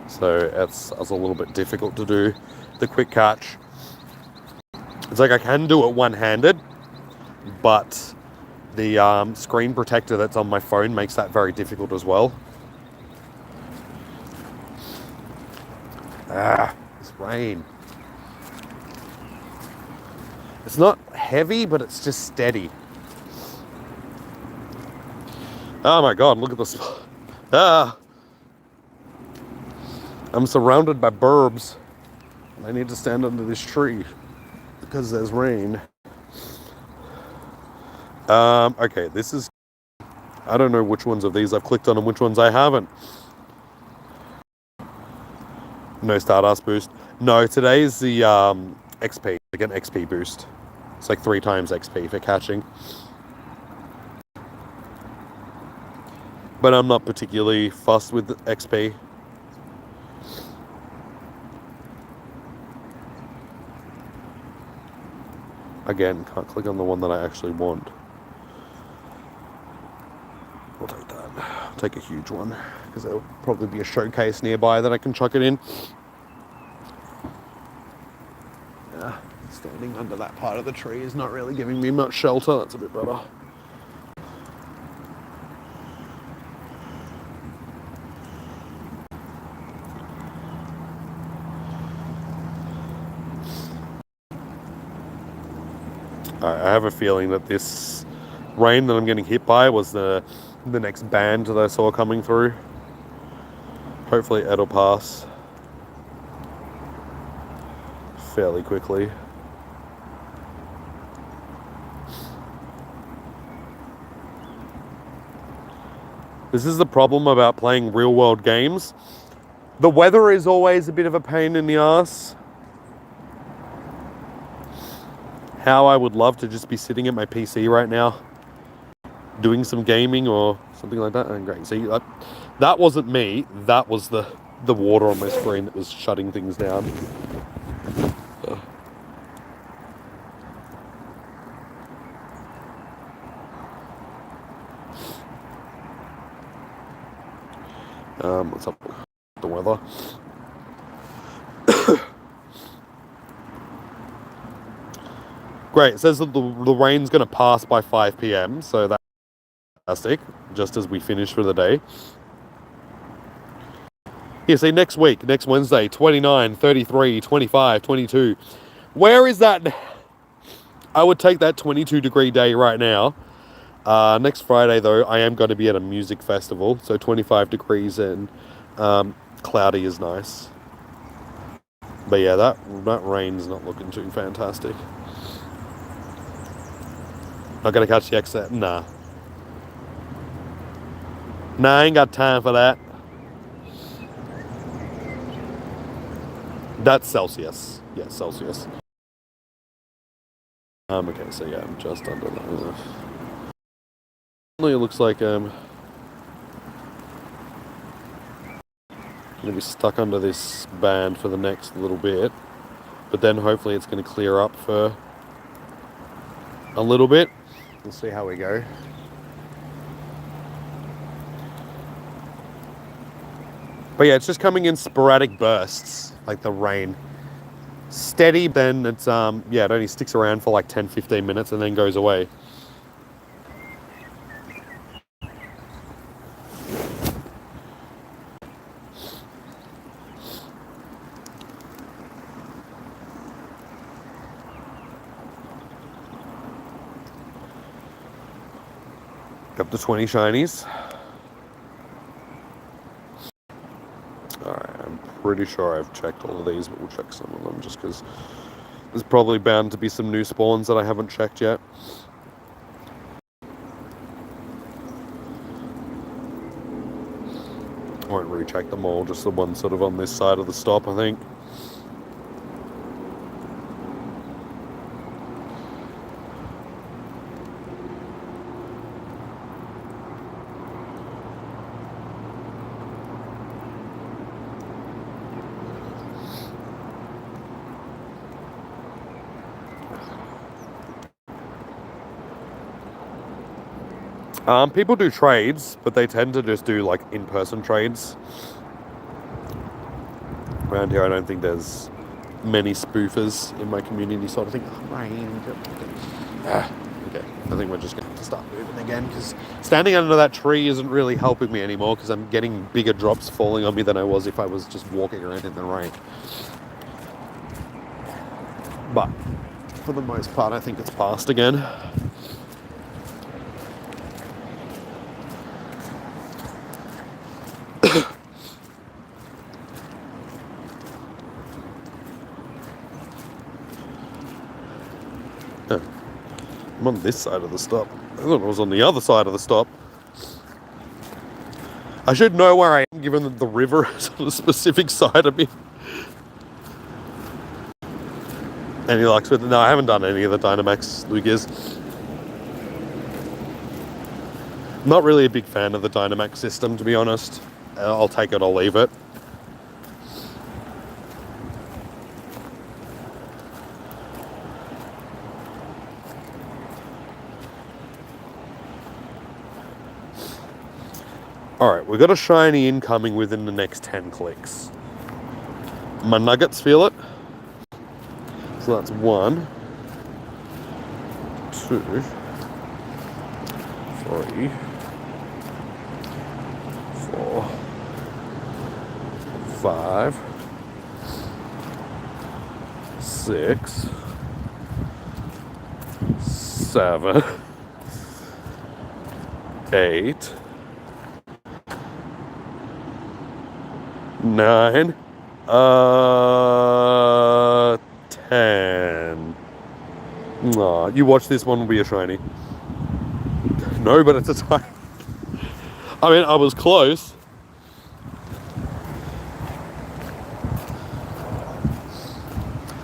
So it's a little bit difficult to do the quick catch. It's like I can do it one-handed, but the screen protector that's on my phone makes that very difficult as well. This rain. It's not heavy, but it's just steady. Oh my god, look at this. I'm surrounded by burbs. I need to stand under this tree because there's rain. Okay, this is... I don't know which ones of these I've clicked on and which ones I haven't. No Stardust boost. No, today's the XP, like an XP boost. It's like 3 times XP for catching. But I'm not particularly fussed with XP. Again, can't click on the one that I actually want. I'll take that. I'll take a huge one, because there'll probably be a showcase nearby that I can chuck it in. Yeah, standing under that part of the tree is not really giving me much shelter. That's a bit better. I have a feeling that this rain that I'm getting hit by was the next band that I saw coming through. Hopefully it'll pass fairly quickly. This is the problem about playing real world games. The weather is always a bit of a pain in the ass. How I would love to just be sitting at my PC right now, doing some gaming or something like that. And great. See, that wasn't me. That was the water on my screen that was shutting things down. What's up with the weather? Great, it says that the rain's going to pass by 5 p.m, so that's fantastic, just as we finish for the day. Yeah, see, next week, next Wednesday, 29, 33, 25, 22. Where is that? I would take that 22-degree day right now. Next Friday, though, I am going to be at a music festival, so 25 degrees and cloudy is nice. But yeah, that rain's not looking too fantastic. Not gonna catch the exit? Nah. Nah, I ain't got time for that. That's Celsius. Yeah, Celsius. Okay, so yeah, I'm just under that. It looks like I'm gonna be stuck under this band for the next little bit. But then hopefully it's gonna clear up for a little bit. We'll see how we go. But yeah, it's just coming in sporadic bursts, like the rain. Steady, then it's, yeah, it only sticks around for like 10-15 minutes and then goes away. up to 20 shinies. Alright, I'm pretty sure I've checked all of these, but we'll check some of them just because there's probably bound to be some new spawns that I haven't checked yet. I won't recheck them all, just the one sort of on this side of the stop, I think. People do trades, but they tend to just do like in-person trades. Around here, I don't think there's many spoofers in my community sort of thing. Okay, I think we're just going to have to start moving again because standing under that tree isn't really helping me anymore because I'm getting bigger drops falling on me than I was if I was just walking around in the rain. But for the most part, I think it's passed again. I'm on this side of the stop. I thought I was on the other side of the stop. I should know where I am given that the river is on a specific side of me. Any luck with it? No, I haven't done any of the Dynamax Lugias. Not really a big fan of the Dynamax system, to be honest. I'll take it or leave it. Alright, we've got a shiny incoming within the next 10 clicks. My nuggets feel it. So that's 1, 2, 3, 4, 5, 6, 7, 8, 9, 10. Aw, you watch, this one will be a shiny. No, but it's a time. I mean, I was close.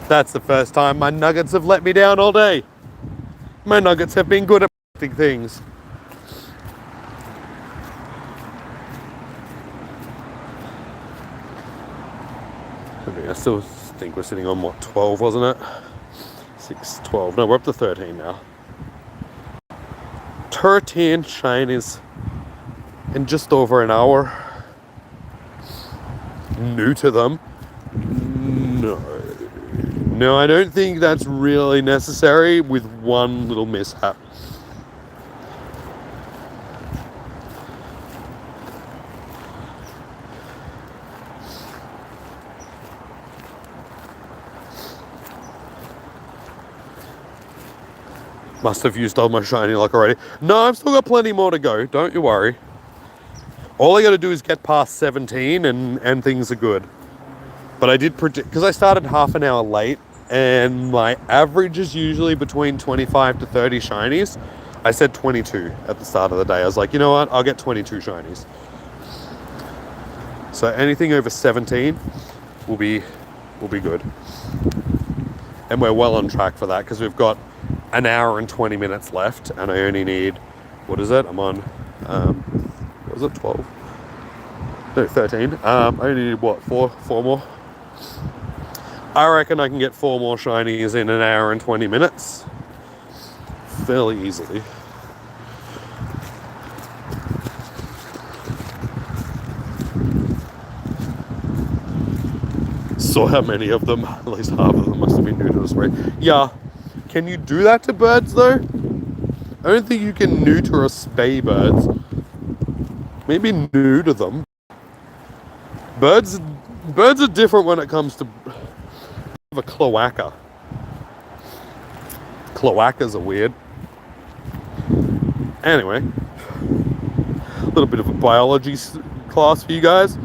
That's the first time my nuggets have let me down all day. My nuggets have been good at predicting things. I still think we're sitting on, what, 12, wasn't it? 6, 12. No, we're up to 13 now. 13 shinies in just over an hour. New to them. No, I don't think that's really necessary with one little mishap. Must have used all my shiny luck already. No, I've still got plenty more to go. Don't you worry. All I got to do is get past 17 and things are good. But I did predict, because I started half an hour late, and my average is usually between 25 to 30 shinies. I said 22 at the start of the day. I was like, you know what? I'll get 22 shinies. So anything over 17 will be good. And we're well on track for that because we've got an hour and 20 minutes left, and I only need, what is it? I'm on, what was it, 12? No, 13. I only need, what, four more? I reckon I can get 4 more shinies in an hour and 20 minutes. Fairly easily. Saw how many of them, at least half of them must have been new to the spray. Yeah. Can you do that to birds though? I don't think you can neuter or spay birds. Maybe neuter them. Birds are different when it comes to a cloaca. Cloacas are weird. Anyway, little bit of a biology class for you guys.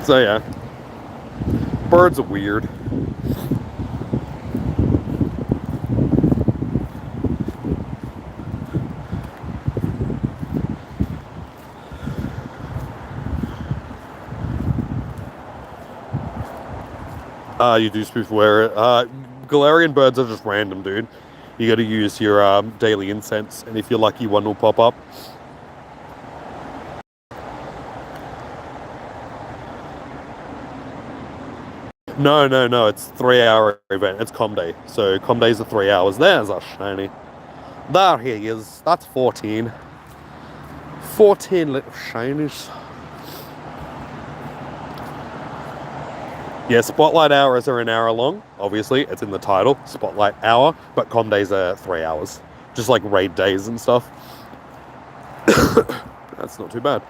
So yeah, birds are weird. You do spoofware it. Galarian birds are just random, dude. You got to use your daily incense, and if you're lucky, one will pop up. No. It's 3-hour event. It's Com Day. So Com Days are 3 hours. There's a shiny. There he is. That's 14. 14 little shinies. Yeah, Spotlight hours are an hour long. Obviously, it's in the title, Spotlight hour. But Com Days are 3 hours. Just like raid days and stuff. That's not too bad.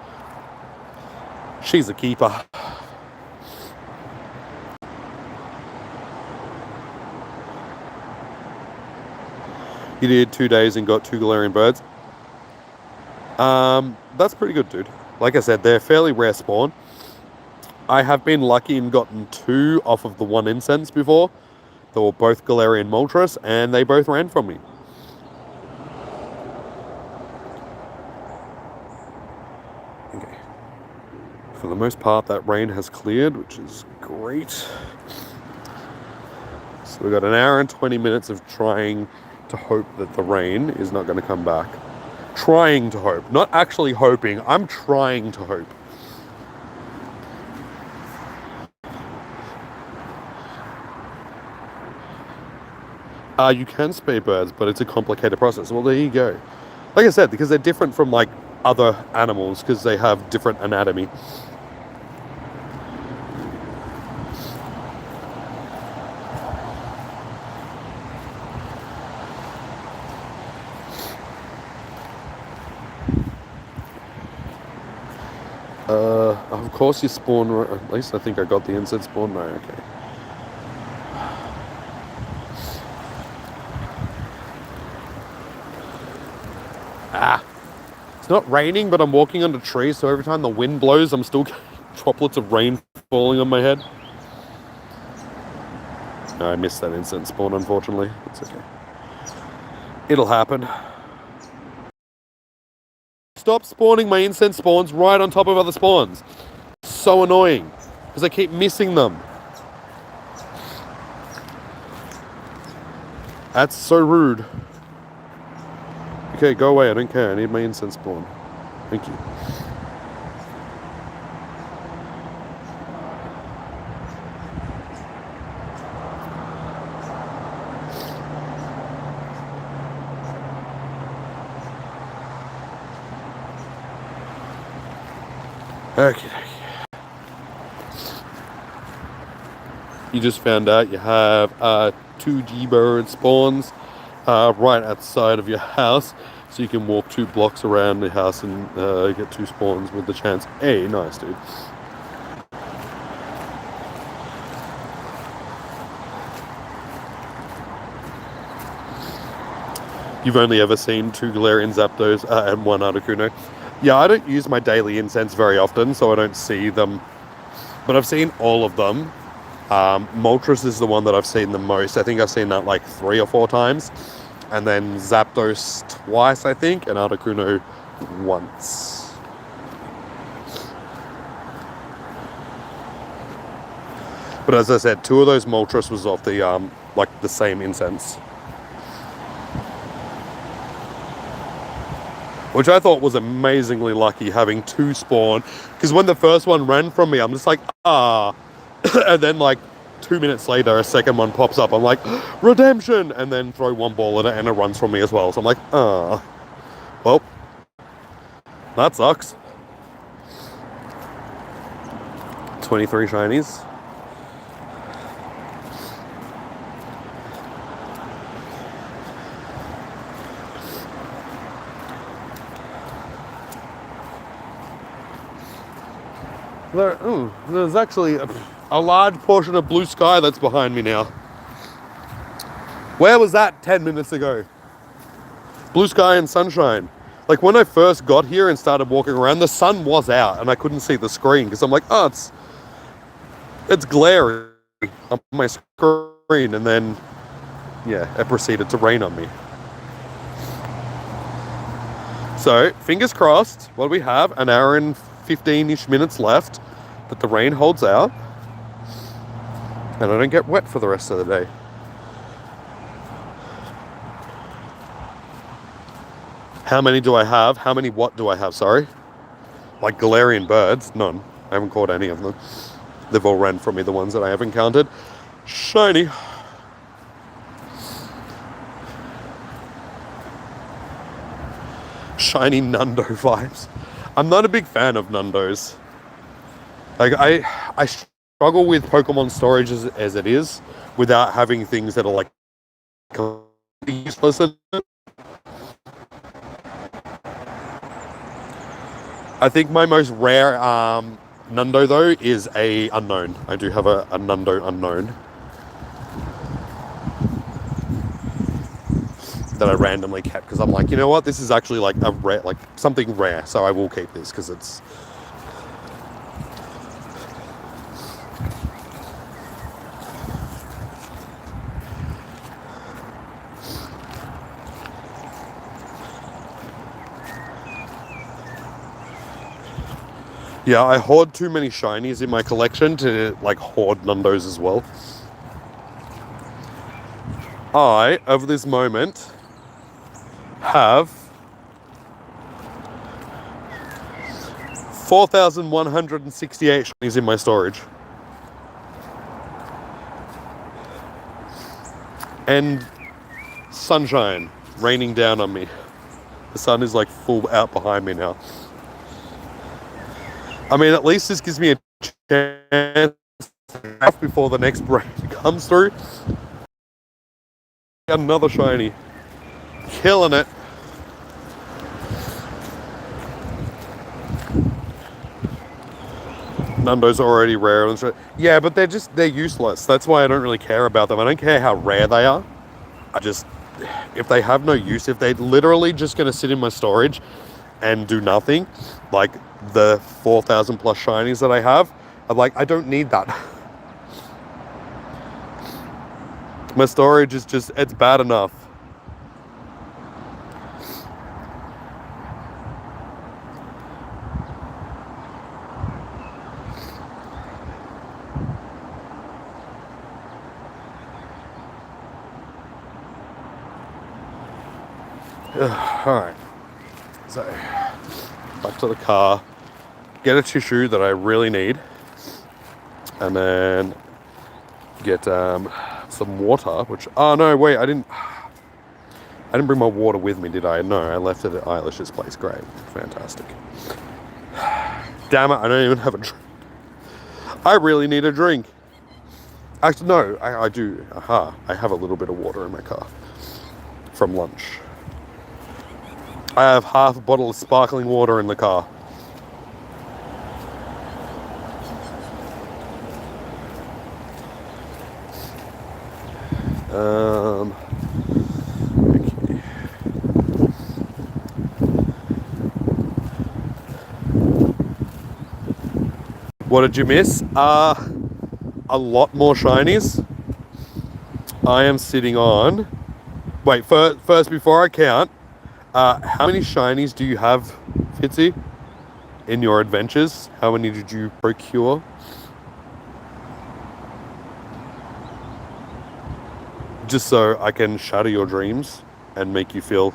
She's a keeper. You did 2 days and got 2 Galarian birds. That's pretty good, dude. Like I said, they're fairly rare spawn. I have been lucky and gotten 2 off of the 1 incense before. They were both Galarian Moltres, and they both ran from me. Okay. For the most part, that rain has cleared, which is great. So we've got an hour and 20 minutes of trying to hope that the rain is not going to come back. Trying to hope. Not actually hoping. I'm trying to hope. You can spay birds, but it's a complicated process. Well, there you go. Like I said, because they're different from like other animals, because they have different anatomy. Of course you spawn, at least I think I got the incense spawn. No, okay. It's not raining, but I'm walking under trees, so every time the wind blows, I'm still getting droplets of rain falling on my head. No, I missed that incense spawn, unfortunately. It's okay. It'll happen. Stop spawning my incense spawns right on top of other spawns. So annoying, because I keep missing them. That's so rude. Okay, go away, I don't care. I need my incense spawn. Thank you. Okay. You just found out you have 2 G-bird spawns right outside of your house, so you can walk 2 blocks around the house and get 2 spawns with the chance. Hey, nice, dude. You've only ever seen 2 Galarian Zapdos and 1 Articuno. Yeah, I don't use my daily incense very often, so I don't see them. But I've seen all of them. Moltres is the one that I've seen the most. I think I've seen that like 3 or 4 times. And then Zapdos twice, I think, and Articuno once. But as I said, 2 of those Moltres was off the like the same incense, which I thought was amazingly lucky, having 2 spawn. Because when the first one ran from me, I'm just like, and then like 2 minutes later, a second one pops up. I'm like, redemption! And then throw 1 ball at it, and it runs from me as well. So I'm like, well, that sucks. 23 shinies. There's actually a large portion of blue sky that's behind me now. Where was that 10 minutes ago? Blue sky and sunshine. Like when I first got here and started walking around, the sun was out and I couldn't see the screen because I'm like, oh, it's glary on my screen, and then yeah, it proceeded to rain on me. So fingers crossed. What do we have? An hour and 15-ish minutes left that the rain holds out and I don't get wet for the rest of the day. How many do I have? How many what do I have? Sorry. Like Galarian birds? None. I haven't caught any of them. They've all ran from me, the ones that I have encountered. Shiny. Shiny Nundo vibes. I'm not a big fan of Nundos. Like I struggle with Pokemon storage as it is, without having things that are like useless. I think my most rare Nundo though is a unknown. I do have a Nundo unknown that I randomly kept because I'm like, you know what, this is actually like a rare, like something rare, so I will keep this because it's. Yeah, I hoard too many shinies in my collection to like hoard Nundos as well. I, over this moment, have 4,168 shinies in my storage. And sunshine raining down on me. The sun is like full out behind me now. I mean, at least this gives me a chance before the next rain comes through. Got another shiny. Killing it. Nundo's already rare. Yeah, but they're useless. That's why I don't really care about them. I don't care how rare they are. If they have no use, if they're literally just going to sit in my storage and do nothing, like the 4,000 plus shinies that I have, I'm like, I don't need that. My storage is just, it's bad enough. Alright, so back to the car, get a tissue that I really need, and then get some water, which, oh no, wait, I didn't bring my water with me, did I? No, I left it at Eilish's place. Great, fantastic. Damn it, I don't even have a drink. I really need a drink. Actually, no, I do. Aha, I have a little bit of water in my car from lunch. I have half a bottle of sparkling water in the car. Okay. What did you miss? A lot more shinies. I am sitting on... Wait, first before I count, how many shinies do you have, Fitzy, in your adventures? How many did you procure? Just so I can shatter your dreams and make you feel,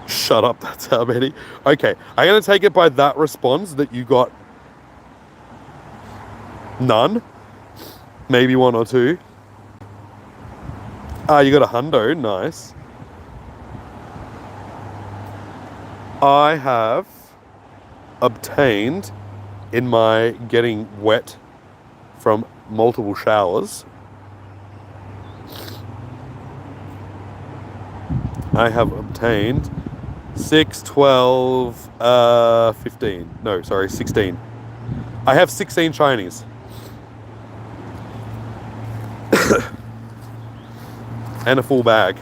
shut up, that's how many. Okay, I'm going to take it by that response that you got none, maybe one or two. You got a hundo, nice. I have obtained, in my getting wet from multiple showers, I have obtained 6, 12, 15. No, sorry, 16. I have 16 shinies. And a full bag.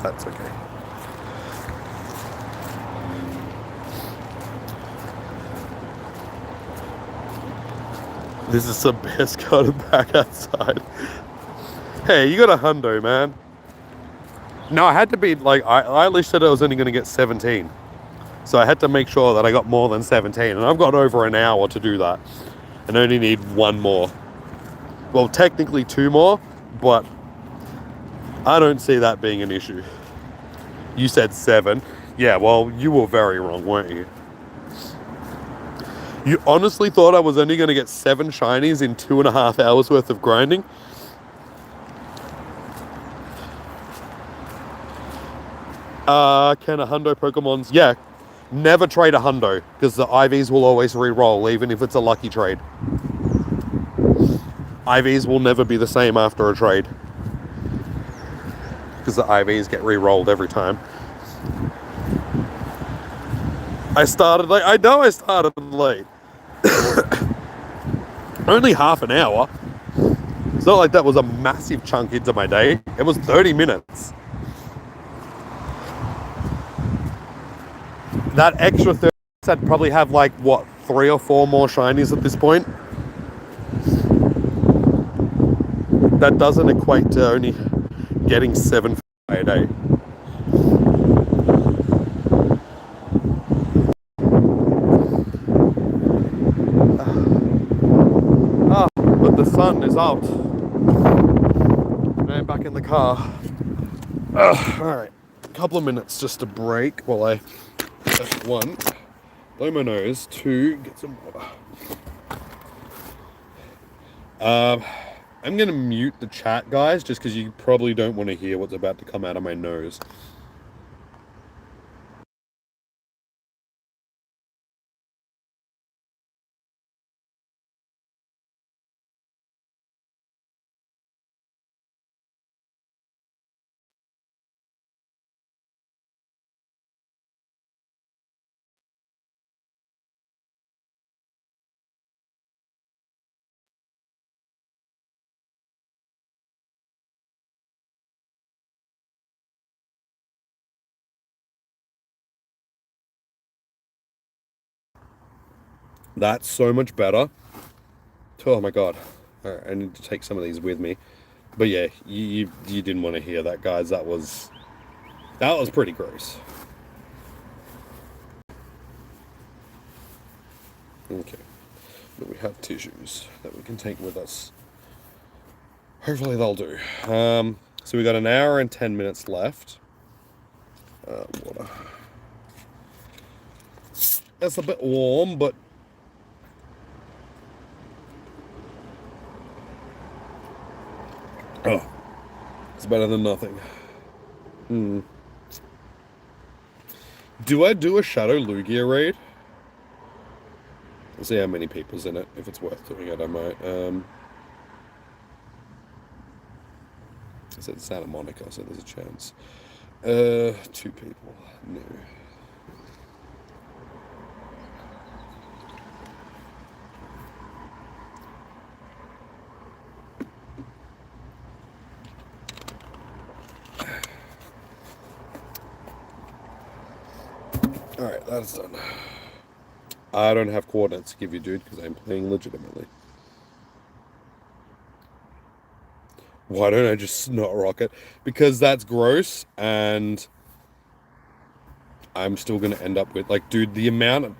That's okay. This is the best kind of back outside. Hey, you got a hundo, man. No, I had to be like, I at least said I was only going to get 17. So I had to make sure that I got more than 17. And I've got over an hour to do that. And I only need one more. Well, technically 2 more, but I don't see that being an issue. You said 7. Yeah, well, you were very wrong, weren't you? You honestly thought I was only going to get 7 shinies in 2.5 hours worth of grinding? Can a hundo Pokemons? Yeah. Never trade a hundo, because the IVs will always re-roll, even if it's a lucky trade. IVs will never be the same after a trade, because the IVs get re-rolled every time. I started late. I know I started late. Only half an hour. It's not like that was a massive chunk into my day. It was 30 minutes. That extra 30 minutes, I'd probably have like, what, 3 or 4 more shinies at this point? That doesn't equate to only getting 7 a day. But the sun is out. And I'm back in the car. Alright, a couple of minutes just to break while I, 1, blow my nose, 2, get some water. I'm gonna mute the chat, guys, just because you probably don't want to hear what's about to come out of my nose. That's so much better. Oh my god. Alright, I need to take some of these with me. But yeah, you didn't want to hear that, guys. That was pretty gross. Okay. But we have tissues that we can take with us. Hopefully they'll do. So we got an hour and 10 minutes left. Water. That's a bit warm, but oh, it's better than nothing. Do I do a Shadow Lugia raid? Let's see how many people's in it. If it's worth doing it, I might. I said Santa Monica, so there's a chance. 2 people. No. Alright, that's done. I don't have coordinates to give you, dude, because I'm playing legitimately. Why don't I just not rock it? Because that's gross, and I'm still going to end up with, like, dude, the amount of...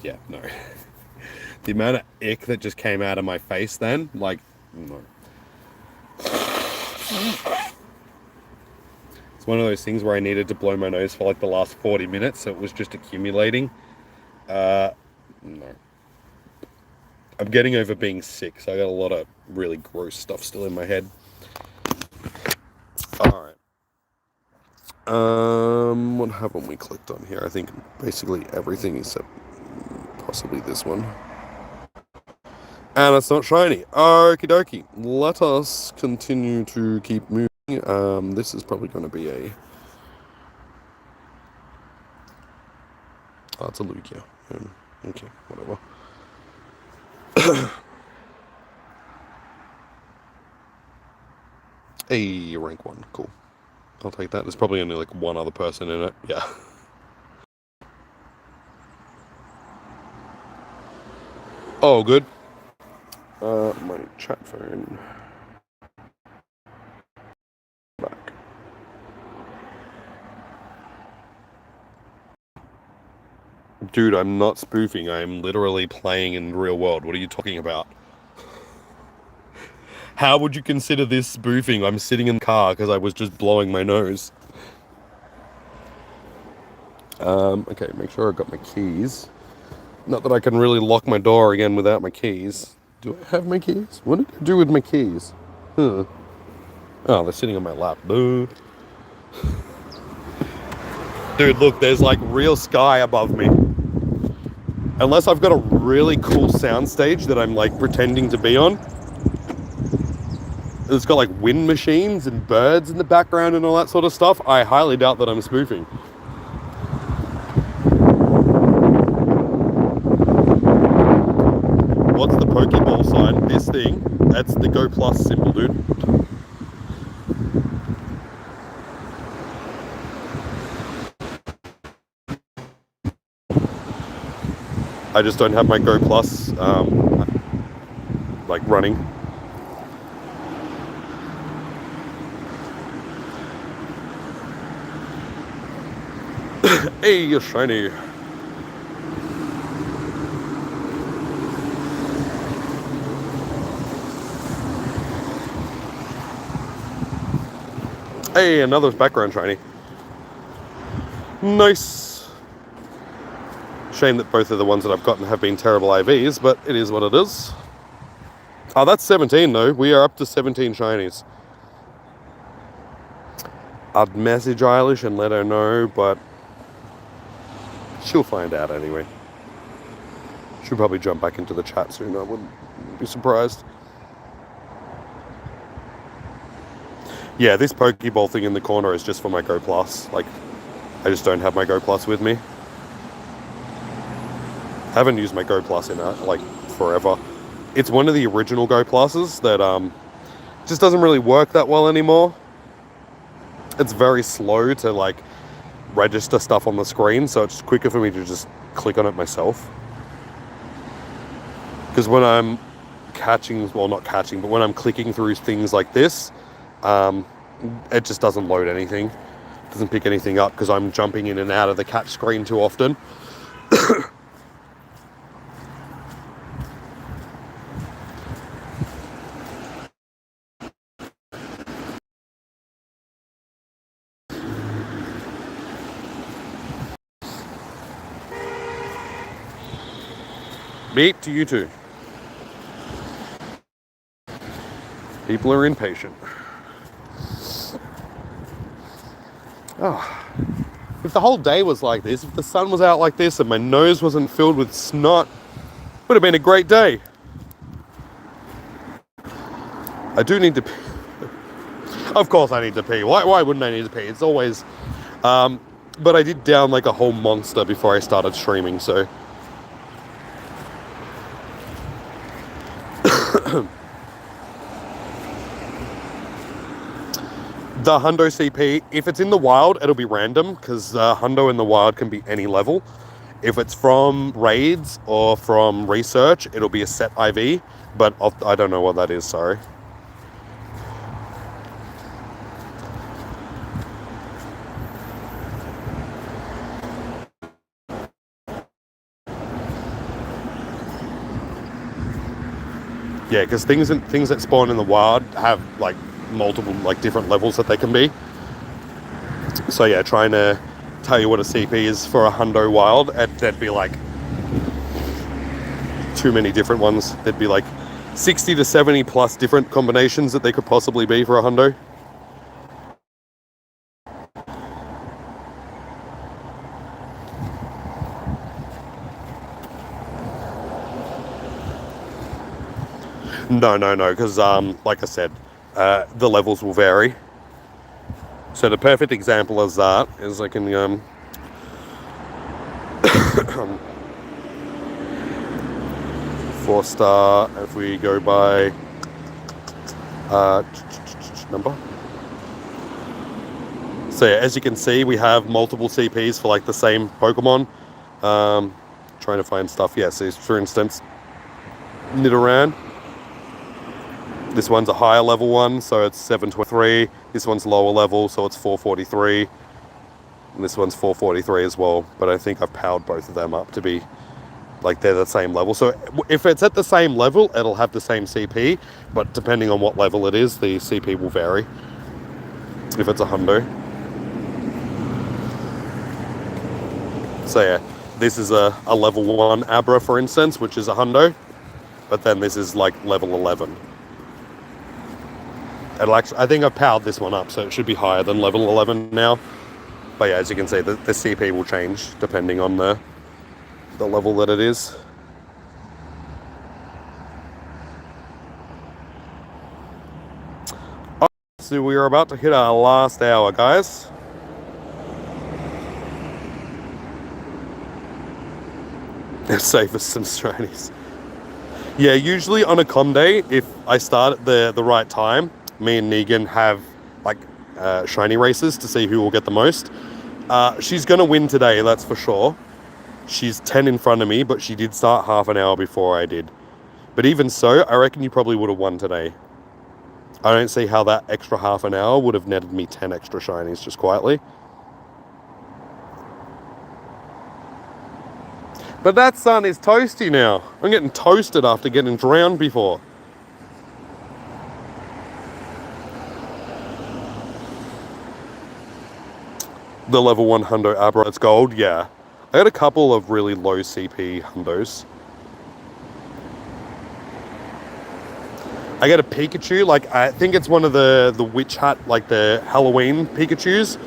Yeah, no. The amount of ick that just came out of my face then, like, no. It's one of those things where I needed to blow my nose for, like, the last 40 minutes, so it was just accumulating. No. I'm getting over being sick, so I got a lot of really gross stuff still in my head. Alright. What haven't we clicked on here? I think basically everything except possibly this one. And it's not shiny. Okie dokie. Let us continue to keep moving. This is probably going to be a... Oh, it's a Lugia. Okay, whatever. A rank 1, cool. I'll take that. There's probably only like one other person in it. Yeah. Oh, good. My chat phone. Back. Dude, I'm not spoofing. I'm literally playing in the real world. What are you talking about? How would you consider this spoofing? I'm sitting in the car because I was just blowing my nose. Okay, make sure I've got my keys. Not that I can really lock my door again without my keys. Do I have my keys? What did I do with my keys? Huh. Oh, they're sitting on my lap. Boo. Dude, look, there's like real sky above me. Unless I've got a really cool soundstage that I'm like pretending to be on. It's got like wind machines and birds in the background and all that sort of stuff. I highly doubt that I'm spoofing. What's the Pokeball sign? This thing. That's the Go Plus symbol, dude. I just don't have my Go Plus like running. Hey, you're shiny. Hey, another background shiny. Nice. Shame that both of the ones that I've gotten have been terrible IVs, but it is what it is. Oh, that's 17 though. We are up to 17 shinies. I'd message Eilish and let her know, but she'll find out anyway. She'll probably jump back into the chat soon. I wouldn't be surprised. Yeah, this Pokeball thing in the corner is just for my Go Plus. Like, I just don't have my Go Plus with me. Haven't used my Go Plus in like forever. It's one of the original Go Pluses that just doesn't really work that well anymore. It's very slow to like register stuff on the screen, so it's quicker for me to just click on it myself. Because when I'm catching, well, not catching, but when I'm clicking through things like this, it just doesn't load anything. It doesn't pick anything up because I'm jumping in and out of the catch screen too often. Beep to you too. People are impatient. Oh, if the whole day was like this, if the sun was out like this and my nose wasn't filled with snot, it would have been a great day. I do need to pee. Of course I need to pee. Why wouldn't I need to pee? It's always... but I did down like a whole monster before I started streaming, so... The Hundo CP, if it's in the wild, it'll be random, because Hundo in the wild can be any level. If it's from raids or from research, it'll be a set IV, but I don't know what that is, sorry. Yeah, because things that spawn in the wild have like multiple like different levels that they can be. So yeah, trying to tell you what a CP is for a Hundo wild, there'd be like too many different ones. There'd be like 60 to 70 plus different combinations that they could possibly be for a Hundo. No, because like I said, the levels will vary. So the perfect example of that is I can 4-star if we go by number. So yeah, as you can see, we have multiple CPs for like the same Pokemon. Trying to find stuff. Yeah, so for instance, Nidoran. This one's a higher level one, so it's 723. This one's lower level, so it's 443. And this one's 443 as well. But I think I've powered both of them up to be like they're the same level. So if it's at the same level, it'll have the same CP. But depending on what level it is, the CP will vary. If it's a hundo. So yeah, this is a level 1 Abra, for instance, which is a hundo. But then this is like level 11. It'll actually, I think I've powered this one up, so it should be higher than level 11 now. But yeah, as you can see, the CP will change depending on the level that it is. So we are about to hit our last hour, guys. Save us some shinies. Yeah, usually on a com day, if I start at the right time, me and Negan have like shiny races to see who will get the most. She's gonna win today, that's for sure. She's 10 in front of me, but she did start half an hour before I did. But even so, I reckon you probably would have won today. I don't see how that extra half an hour would have netted me 10 extra shinies just quietly. But that sun is toasty now. I'm getting toasted after getting drowned before. The level 1 hundo Abra, it's gold, yeah. I got a couple of really low CP hundos. I got a Pikachu, like I think it's one of the witch hat, like the Halloween Pikachus,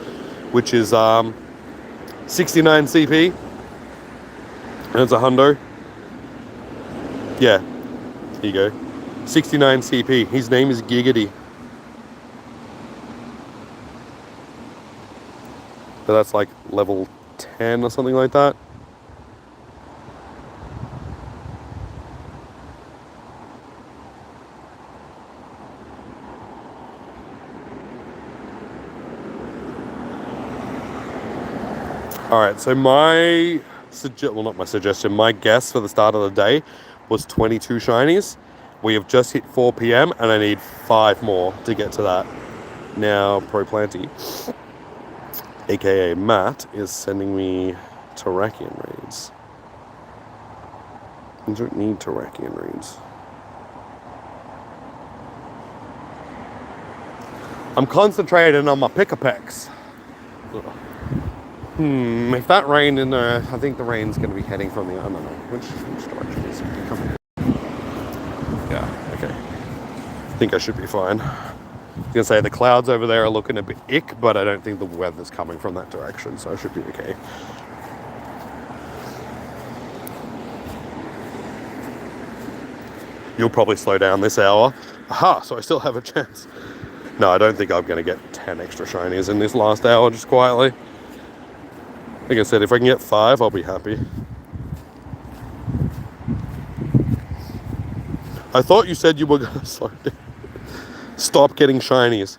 which is 69 CP. And it's a hundo. Yeah, here you go. 69 CP. His name is Giggity. But that's like level 10 or something like that. Alright, so my my guess for the start of the day was 22 shinies. We have just hit 4 PM and I need 5 more to get to that. Now, Pro Planty, aka Matt, is sending me Terrakion raids. I don't need Terrakion raids. I'm concentrating on my Pikipeks. If that rain in there, I think the rain's going to be heading from the, I don't know, which direction is it coming? Yeah, okay. I think I should be fine. I was going to say the clouds over there are looking a bit ick, but I don't think the weather's coming from that direction, so I should be okay. You'll probably slow down this hour. Aha, so I still have a chance. No, I don't think I'm going to get 10 extra shinies in this last hour, just quietly. Like I said, if I can get 5, I'll be happy. I thought you said you were going to slow down. Stop getting shinies.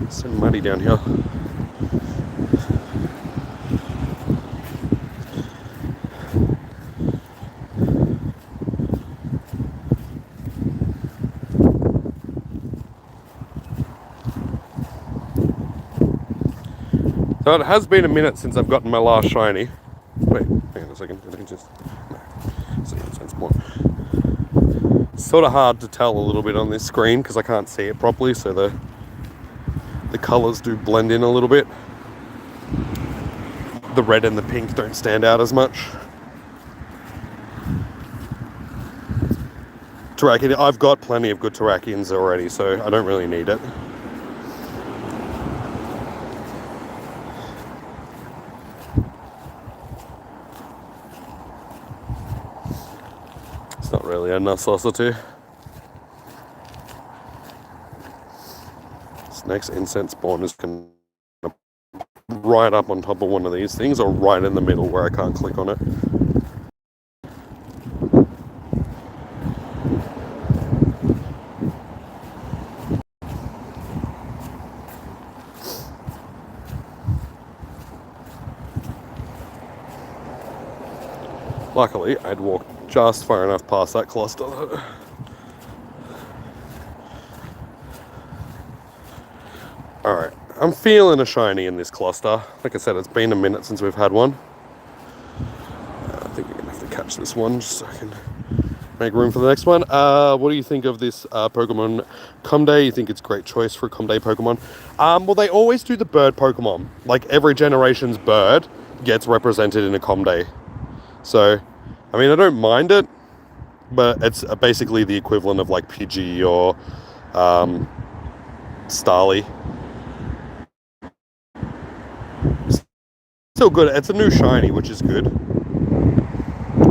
So muddy down here. So it has been a minute since I've gotten my last shiny. Wait, hang on a second. Did I just... No. Sense more. It's sort of hard to tell a little bit on this screen because I can't see it properly, so the colours do blend in a little bit. The red and the pink don't stand out as much. Terrakion, I've got plenty of good Terrakions already, so I don't really need it. really a necessity. This next incense spawn is going to right up on top of one of these things, or right in the middle where I can't click on it. Luckily, I'd walked just far enough past that cluster. Alright, I'm feeling a shiny in this cluster. Like I said, it's been a minute since we've had one. I think we're going to have to catch this one just so I can make room for the next one. What do you think of this Pokemon Comday? You think it's a great choice for a Comday Pokemon? Well, they always do the bird Pokemon. Like, every generation's bird gets represented in a Comday. So, I mean, I don't mind it, but it's basically the equivalent of like Pidgey or Starly. Still good. It's a new shiny, which is good.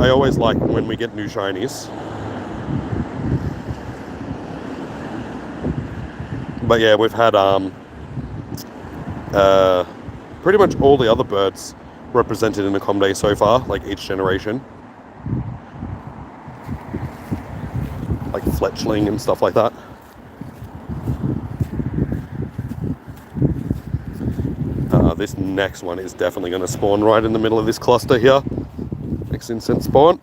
I always like when we get new shinies. But yeah, we've had pretty much all the other birds represented in the Comday so far, like each generation. Like Fletchling and stuff like that. This next one is definitely going to spawn right in the middle of this cluster here. Next incense spawn.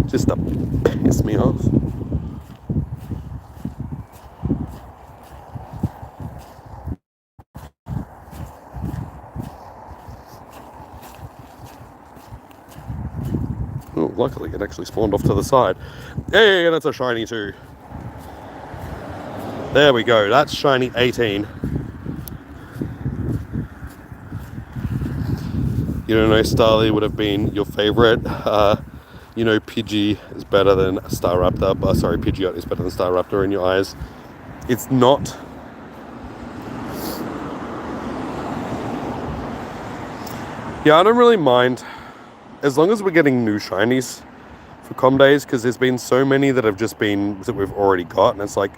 Just to piss me off. Oh, luckily it actually spawned off to the side. Hey, that's a shiny too. There we go, that's shiny 18. You don't know, Starly would have been your favorite. You know, Pidgey is better than Staraptor. Pidgeot is better than Staraptor in your eyes. It's not. Yeah, I don't really mind. As long as we're getting new shinies for Comdays, because there's been so many that have just been, that we've already got, and it's like,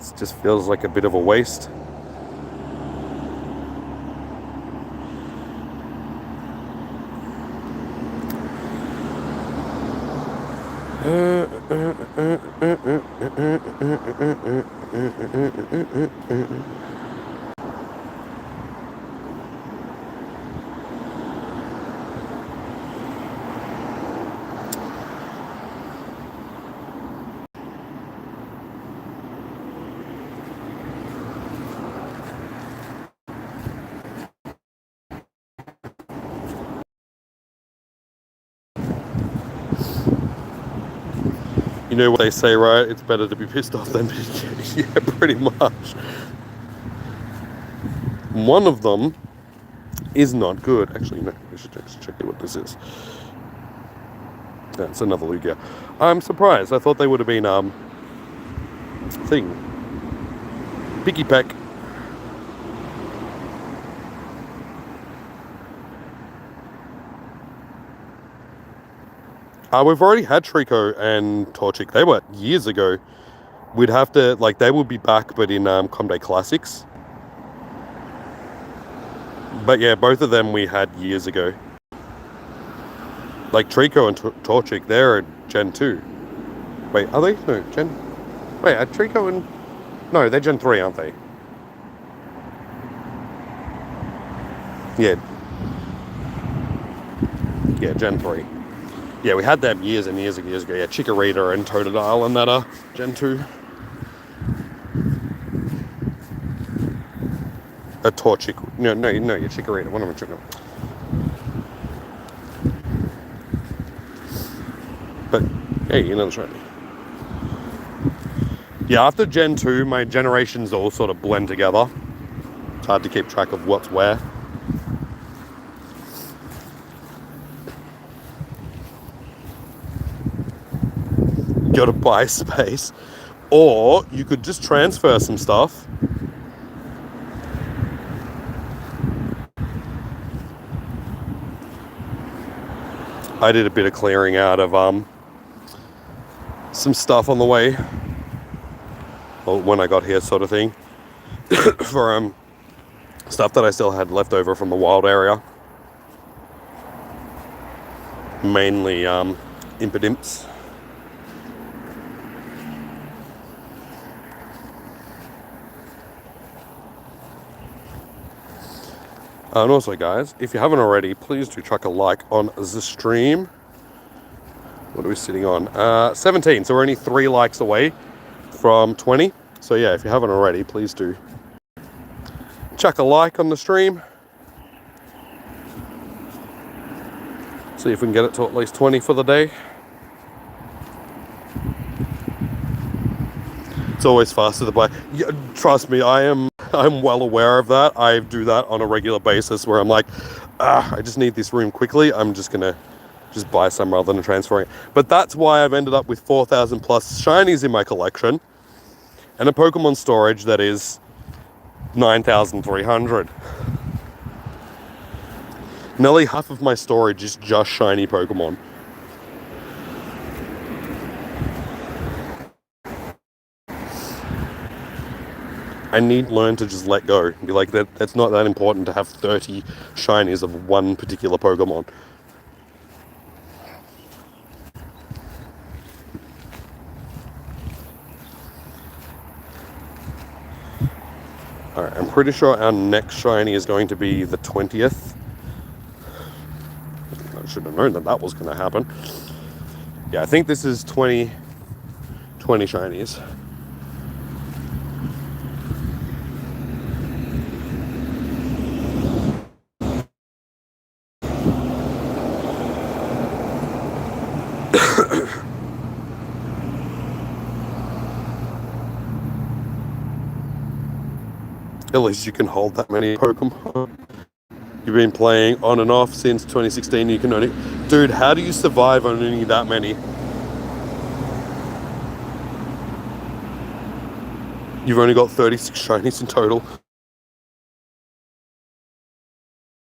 it just feels like a bit of a waste. You know what they say, right? It's better to be pissed off than yeah, pretty much. One of them is not good. Actually, no, we should check what this is. That's another Lugia. I'm surprised. I thought they would have been Pikipek. We've already had Trico and Torchic. They were years ago. We'd have to, like, they would be back, but in Comday Classics. But yeah, both of them we had years ago. Like Trico and Torchic, they're Gen 2. Wait, are they? No, Wait, are Trico and... No, they're Gen 3, aren't they? Yeah. Yeah, Gen 3. Yeah, we had them years and years and years ago. Yeah, Chikorita and Totodile and that are Gen 2. A Torchic. No, you're Chikorita. What am I talking about? But, hey, you know that's right. Yeah, after Gen 2, my generations all sort of blend together. It's hard to keep track of what's where. Gotta buy space, or you could just transfer some stuff. I did a bit of clearing out of some stuff on the way, well, when I got here, sort of thing, for stuff that I still had left over from the wild area, mainly impidimps. And also, guys, if you haven't already, please do chuck a like on the stream. What are we sitting on? 17, so we're only 3 likes away from 20. So yeah, if you haven't already, please do chuck a like on the stream. See if we can get it to at least 20 for the day. It's always faster to buy. Yeah, trust me, I'm well aware of that. I do that on a regular basis where I'm like, I just need this room quickly. I'm just gonna buy some rather than transferring it. But that's why I've ended up with 4,000 plus shinies in my collection and a Pokemon storage that is 9,300. Nearly half of my storage is just shiny Pokemon. I need to learn to just let go and be like, that's not that important to have 30 shinies of one particular Pokemon. Alright, I'm pretty sure our next shiny is going to be the 20th. I should have known that was going to happen. Yeah, I think this is 20 shinies. At least you can hold that many Pokemon. You've been playing on and off since 2016. You can only... Dude, how do you survive on only that many? You've only got 36 shinies in total.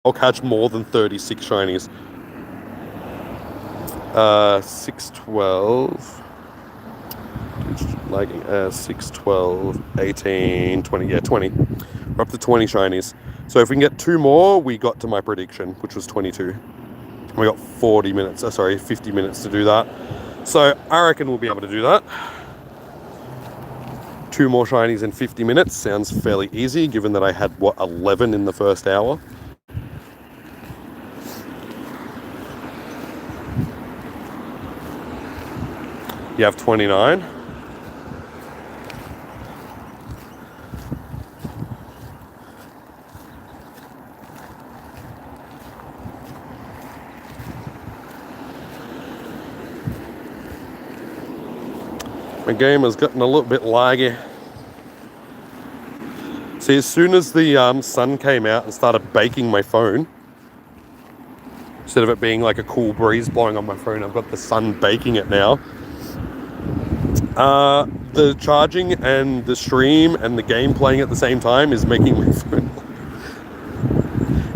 I'll catch more than 36 shinies. 6, 12... lagging. 6, 12, 18, 20. Yeah, 20. We're up to 20 shinies. So if we can get 2 more, we got to my prediction, which was 22. We got 50 minutes to do that. So I reckon we'll be able to do that. 2 more shinies in 50 minutes sounds fairly easy, given that I had, 11 in the first hour. You have 29. My game has gotten a little bit laggy. See, as soon as the sun came out and started baking my phone, instead of it being like a cool breeze blowing on my phone, I've got the sun baking it now. The charging and the stream and the game playing at the same time is making my phone...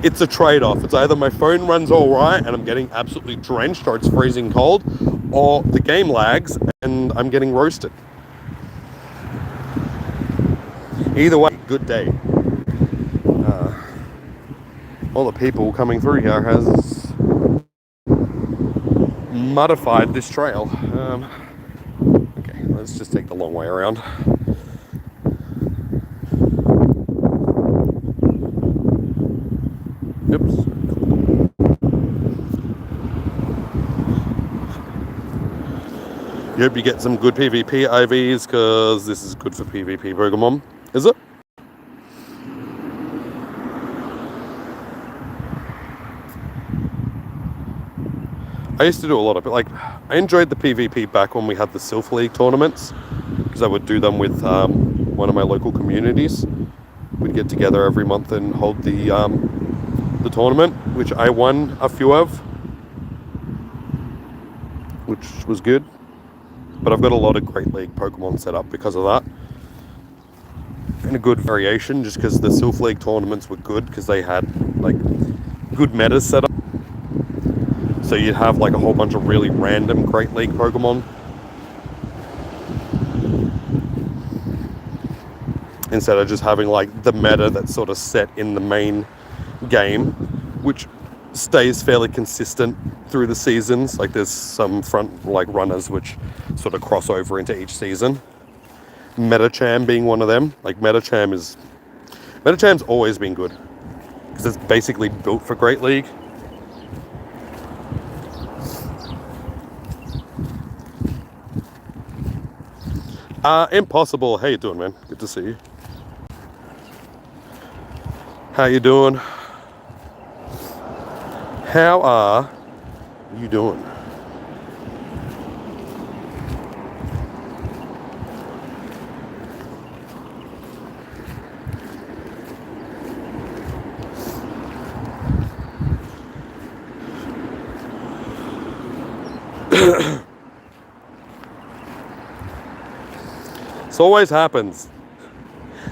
It's a trade-off. It's either my phone runs all right and I'm getting absolutely drenched or it's freezing cold, or the game lags and I'm getting roasted. Either way, good day. All the people coming through here has modified this trail. Okay, let's just take the long way around. Oops. You hope you get some good PvP IVs, because this is good for PvP Pokemon. Is it? I used to do a lot of it. Like, I enjoyed the PvP back when we had the Sylph League tournaments, because I would do them with one of my local communities. We'd get together every month and hold the tournament, which I won a few of, which was good. But I've got a lot of Great League Pokemon set up because of that. And a good variation, just because the Sylph League tournaments were good, because they had, like, good metas set up. So you'd have, like, a whole bunch of really random Great League Pokemon. instead of just having like the meta that's sort of set in the main game, which stays fairly consistent through the seasons. Like there's some front like runners which sort of cross over into each season. Metacham being one of them. Like Metacham's always been good because it's basically built for Great League. Impossible. How you doing, man? Good to see you. How you doing? How are you doing? This always happens.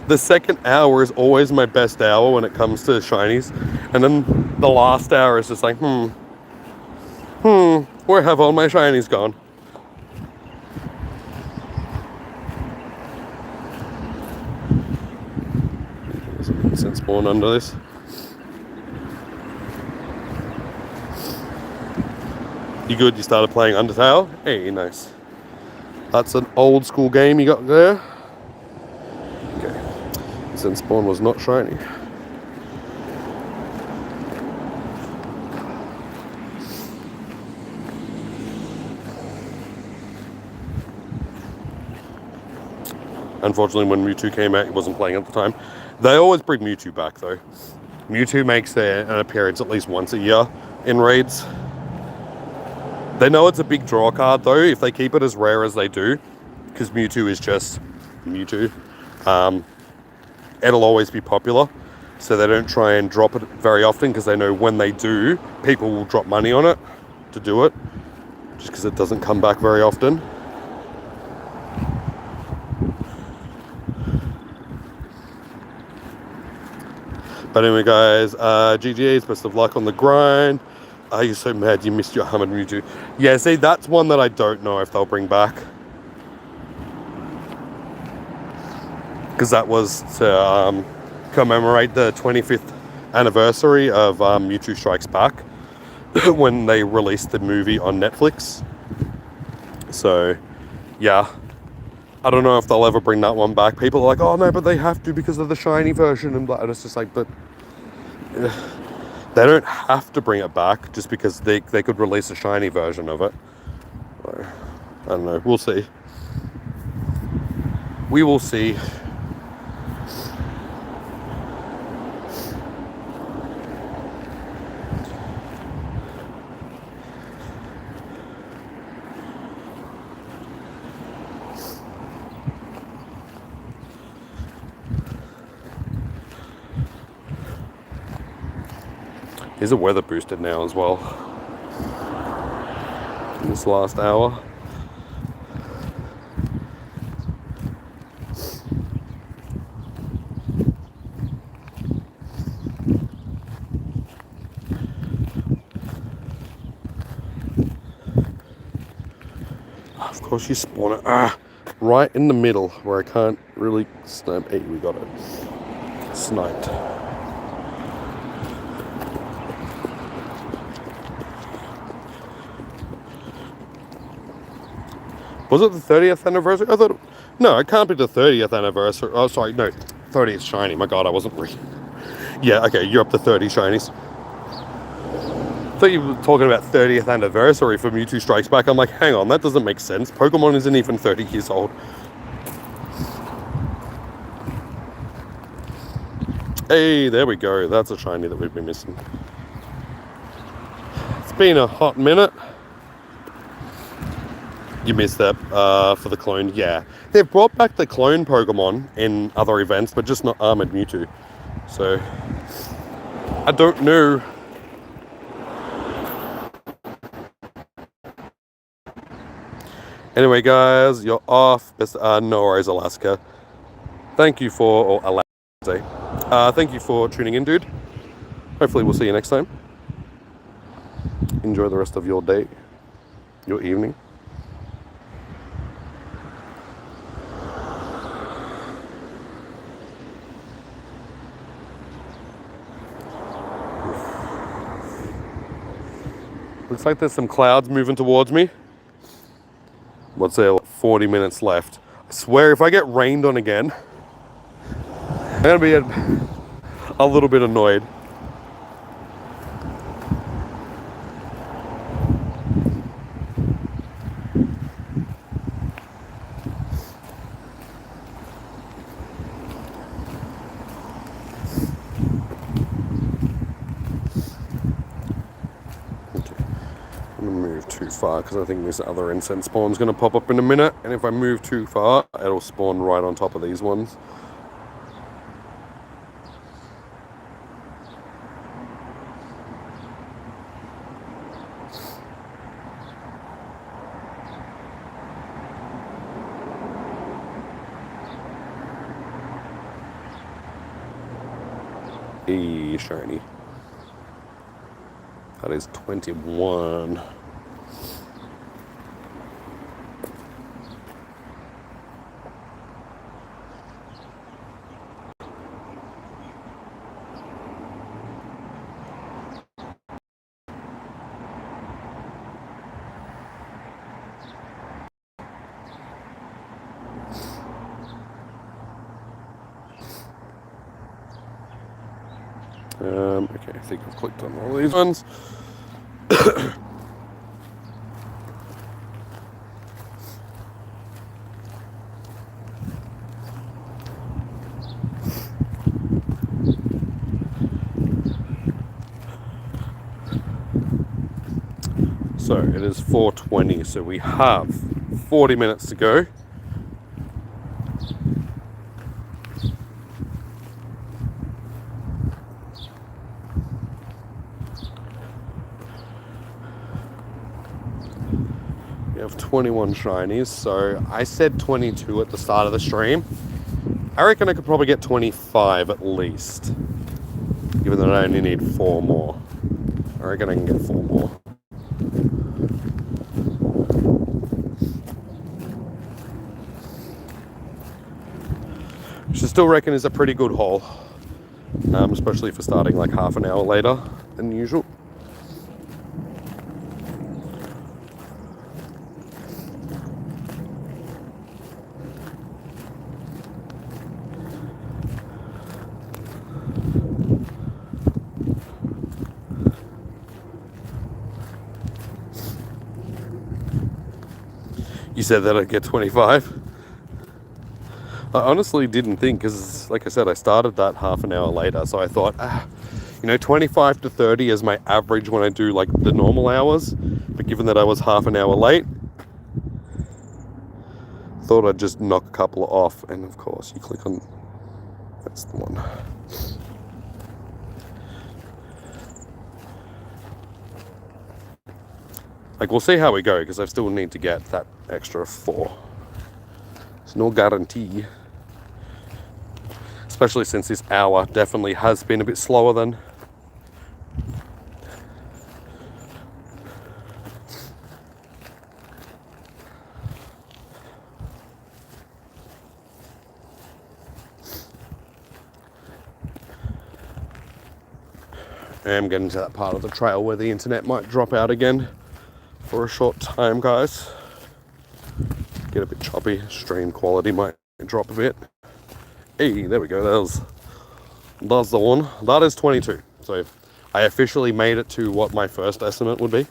The second hour is always my best hour when it comes to shinies, and then the last hour is just like, where have all my shinies gone? There's an instant spawn under this. You good? You started playing Undertale? Hey, nice. That's an old school game you got there. Okay. Instant spawn was not shiny. Unfortunately, when Mewtwo came out, he wasn't playing at the time. They always bring Mewtwo back, though. Mewtwo makes an appearance at least once a year in raids. They know it's a big draw card, though, if they keep it as rare as they do, because Mewtwo is just Mewtwo. It'll always be popular, so they don't try and drop it very often, because they know when they do, people will drop money on it to do it, just because it doesn't come back very often. But anyway, guys, GG's, best of luck on the grind. Are you so mad you missed your Hamid Mewtwo? Yeah, see, that's one that I don't know if they'll bring back. Because that was to commemorate the 25th anniversary of Mewtwo Strikes Back when they released the movie on Netflix. So, yeah. I don't know if they'll ever bring that one back. People are like, oh no, but they have to because of the shiny version. And it's just like, but they don't have to bring it back just because they could release a shiny version of it. So, I don't know. We'll see. We will see. Is it weather boosted now as well? In this last hour. Of course you spawn it right in the middle where I can't really snipe. Hey, we got it. Sniped. Was it the 30th anniversary? I thought, no, it can't be the 30th anniversary. Oh, sorry, no, 30th shiny. My God, I wasn't reading. Yeah, okay, you're up to 30 shinies. I thought you were talking about 30th anniversary for Mewtwo Strikes Back. I'm like, hang on, that doesn't make sense. Pokemon isn't even 30 years old. Hey, there we go. That's a shiny that we've been missing. It's been a hot minute. You missed that for the clone. Yeah, they've brought back the clone Pokemon in other events, but just not Armored Mewtwo. So, I don't know. Anyway, guys, you're off. No worries, Alaska. Thank you for, thank you for tuning in, dude. Hopefully we'll see you next time. Enjoy the rest of your day, your evening. Looks like there's some clouds moving towards me. What's there? 40 minutes left. I swear if I get rained on again, I'm gonna be a little bit annoyed. Move too far because I think this other incense spawn's going to pop up in a minute, and if I move too far it'll spawn right on top of these ones. Shiny. That is 21. Okay, I think I've clicked on all these ones. So it is 4:20, so we have 40 minutes to go. We have 21 shinies, so I said 22 at the start of the stream. I reckon I could probably get 25 at least, given that I only need 4 more. I reckon I can get 4 more. Which I still reckon is a pretty good haul, especially for starting like half an hour later than usual. You said that I'd get 25? I honestly didn't think, because like I said, I started that half an hour later, so I thought, 25 to 30 is my average when I do like the normal hours, but given that I was half an hour late, thought I'd just knock a couple off, and of course you click on, that's the one. Like, we'll see how we go, because I still need to get that extra 4. There's no guarantee. Especially since this hour definitely has been a bit slower than I am getting to that part of the trail where the internet might drop out again for a short time, guys. Get a bit choppy, stream quality might drop a bit. Hey, there we go, that's the one. That is 22, so I officially made it to what my first estimate would be.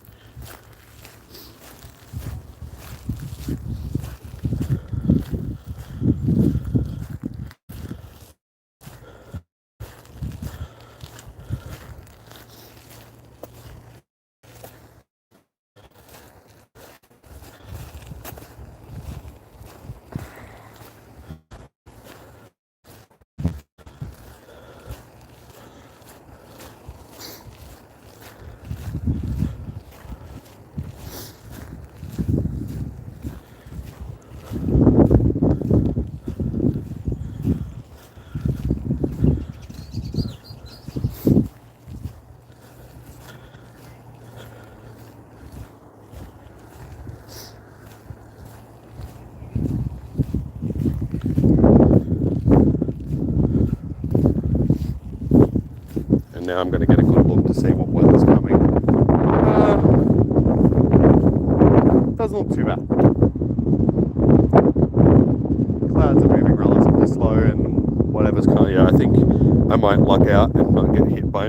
Now I'm going to get a good look to see what weather's coming. I might luck out and not get hit by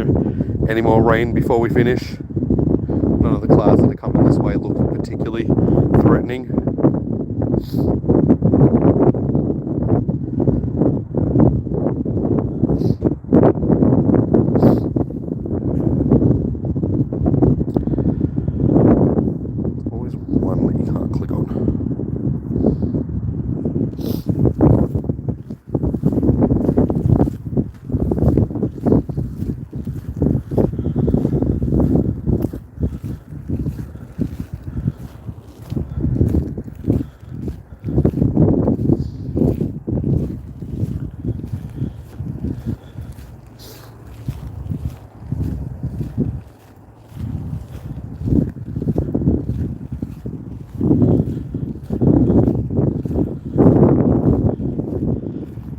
any more rain before we finish. None of the clouds that are coming this way look particularly threatening. There's always one that you can't click on.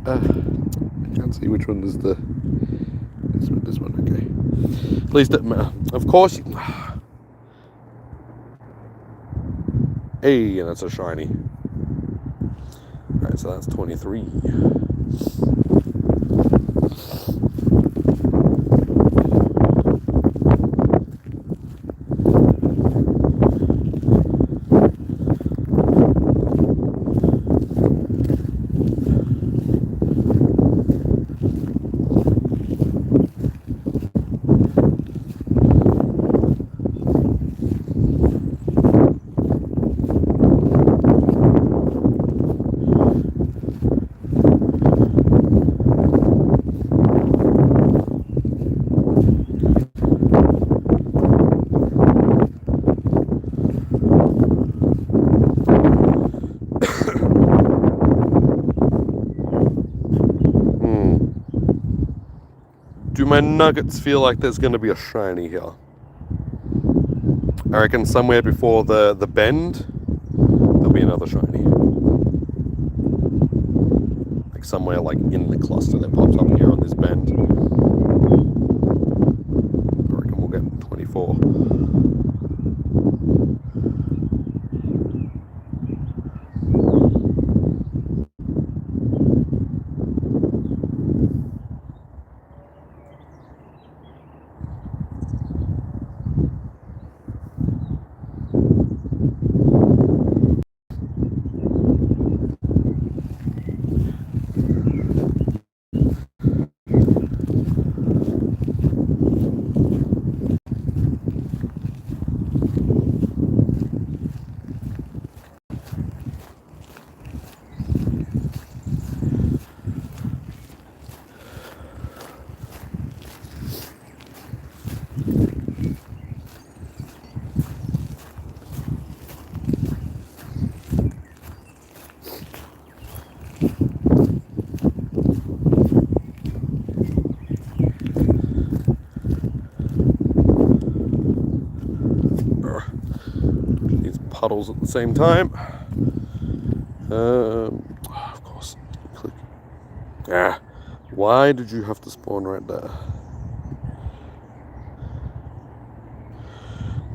I can't see which one is the... This one, okay. Please don't matter. Of course you... Hey, and that's a shiny. Alright, so that's 23. Do my nuggets feel like there's going to be a shiny here? I reckon somewhere before the bend, there'll be another shiny. Like somewhere like in the cluster that pops up here on this bend. I reckon we'll get 24. Puddles at the same time. Of course, click. Ah, why did you have to spawn right there?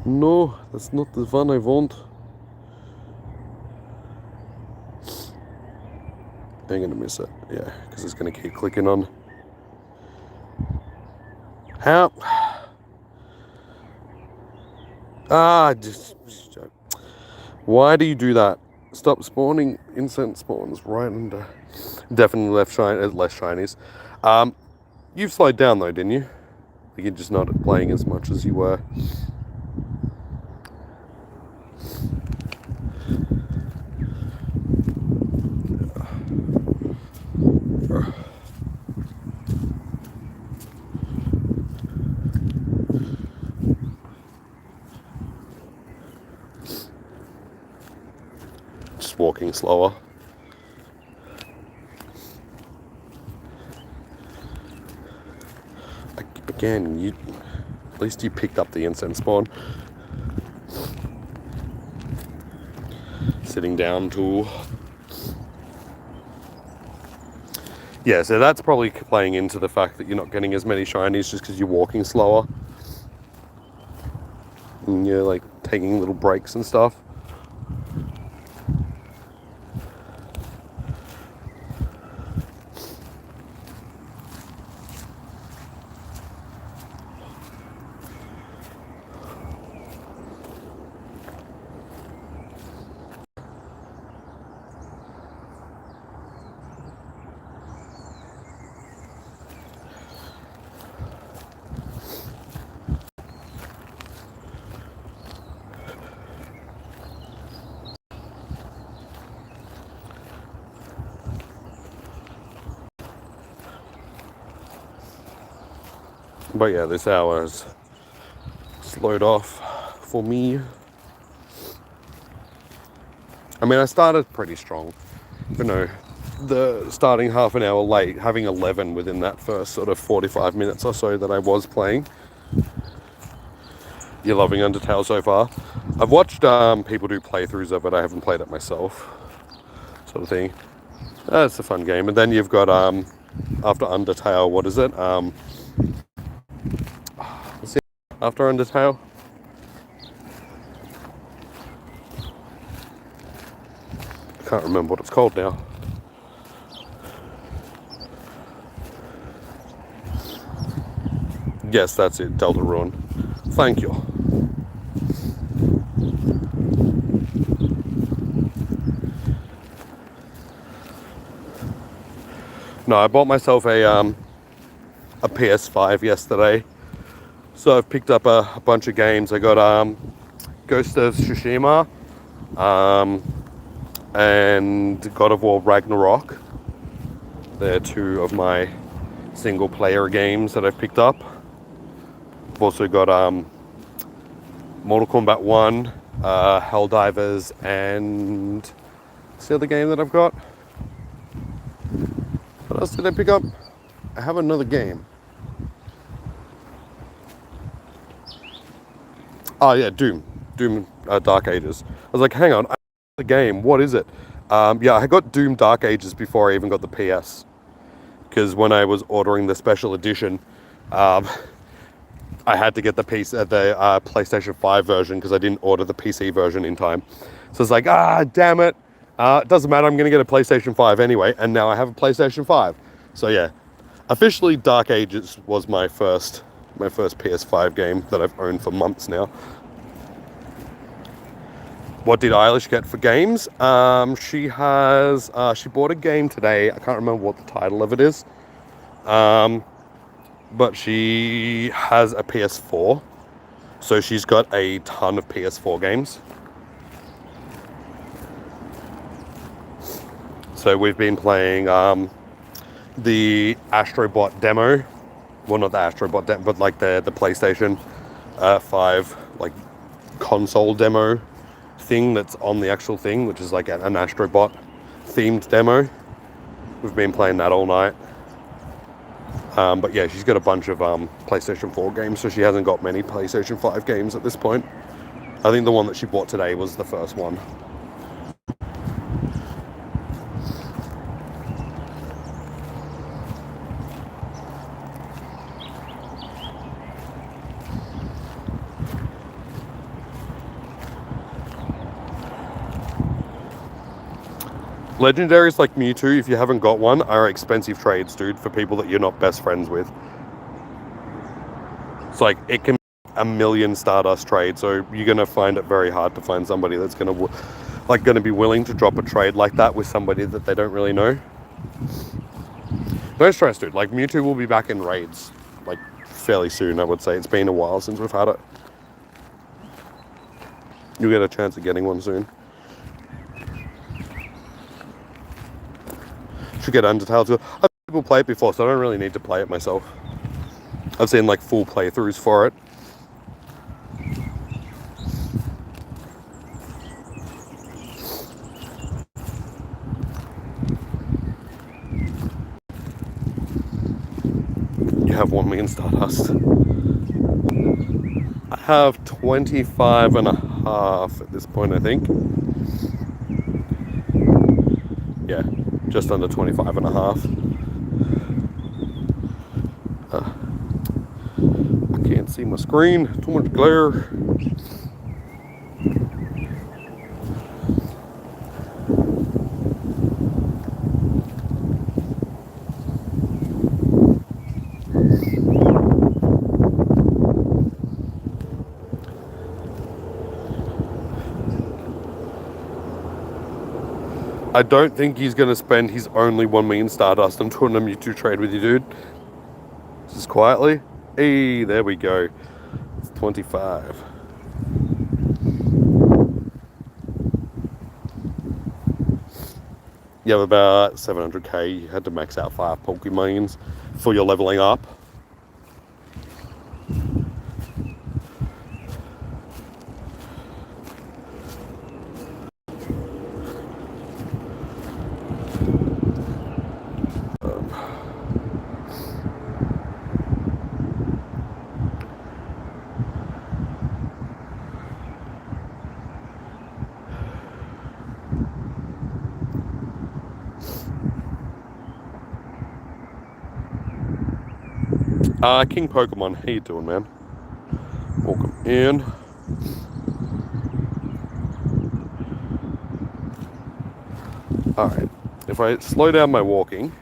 No, that's not the one I want. I'm gonna miss it, yeah, because it's gonna keep clicking on. How? Just why do you do that? Stop spawning instant spawns right under. Definitely less shinies. You've slowed down though, didn't you? You're just not playing as much as you were. Just walking slower. Again, at least you picked up the instant spawn. Sitting down tool. Yeah, so that's probably playing into the fact that you're not getting as many shinies just because you're walking slower. And you're like taking little breaks and stuff. But yeah, this hour is slowed off for me. I mean, I started pretty strong. You know, the starting half an hour late, having 11 within that first sort of 45 minutes or so that I was playing. You're loving Undertale so far? I've watched people do playthroughs of it. I haven't played it myself, sort of thing. It's a fun game. And then you've got, after Undertale, what is it? What's it after Undertale? I can't remember what it's called now. Yes, that's it, Deltarune. Thank you. No, I bought myself a PS5 yesterday. So I've picked up a bunch of games. I got Ghost of Tsushima and God of War Ragnarok. They're two of my single player games that I've picked up. I've also got Mortal Kombat 1, Helldivers, and what's the other game that I've got? What else did I pick up? I have another game. Oh yeah, Doom Dark Ages. I was like, hang on, I have the game. What is it? Yeah, I got Doom Dark Ages before I even got the PS. Because when I was ordering the special edition, I had to get the PlayStation 5 version because I didn't order the PC version in time. So it's like, damn it. It doesn't matter, I'm going to get a PlayStation 5 anyway, and now I have a PlayStation 5. So yeah, officially Dark Ages was my first PS5 game that I've owned for months now. What did Eilish get for games? She bought a game today. I can't remember what the title of it is. But she has a PS4. So she's got a ton of PS4 games. So we've been playing the Astrobot demo. Well, not the Astrobot demo, but like the PlayStation 5 like console demo thing that's on the actual thing, which is like an Astrobot themed demo. We've been playing that all night. But yeah, she's got a bunch of PlayStation 4 games, so she hasn't got many PlayStation 5 games at this point. I think the one that she bought today was the first one. Legendaries like Mewtwo, if you haven't got one, are expensive trades, dude, for people that you're not best friends with. It's like, it can be a million Stardust trade, so you're going to find it very hard to find somebody that's going to be willing to drop a trade like that with somebody that they don't really know. No stress, dude. Like, Mewtwo will be back in raids, like, fairly soon, I would say. It's been a while since we've had it. You'll get a chance of getting one soon. Should get Undertale too. I've seen people play it before, so I don't really need to play it myself. I've seen like full playthroughs for it. You have 1 million Stardust. I have 25 and a half at this point, I think. Yeah, just under 25 and a half. I can't see my screen, too much glare. I don't think he's going to spend his only 1 million Stardust on doing a Mewtwo trade with you, dude. Just quietly. Hey, there we go. It's 25. You have about 700k. You had to max out 5 Pokemons before you're leveling up. King Pokemon, how you doing, man? Welcome in. Alright, if I slow down my walking,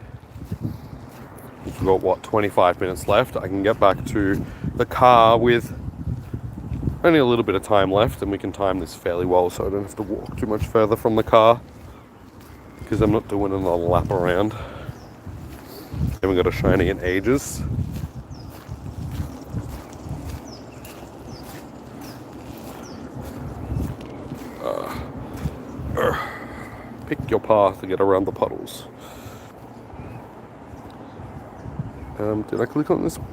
we've got, what, 25 minutes left, I can get back to the car with only a little bit of time left, and we can time this fairly well so I don't have to walk too much further from the car, because I'm not doing another lap around. Haven't got a shiny in ages. Pick your path to get around the puddles. Did I click on this one?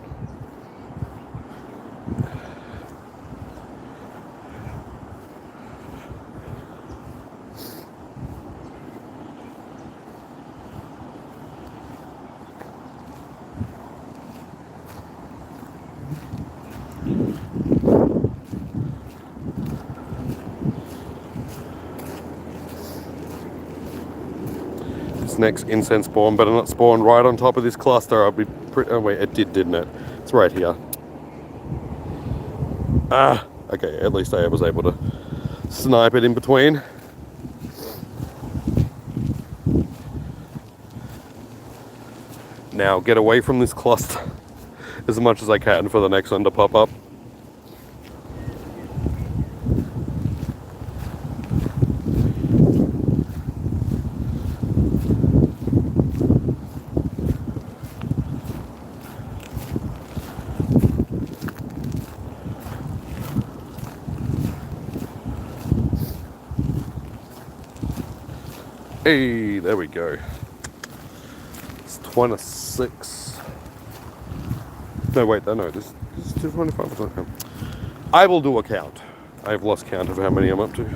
Next incense spawn better not spawn right on top of this cluster. I'll be pretty... Oh wait, it did, didn't it? It's right here. Okay, at least I was able to snipe it in between. Now get away from this cluster as much as I can for the next one to pop up. Hey, there we go. It's 26. No, wait, no, this is 225. Okay. I will do a count. I've lost count of how many I'm up to.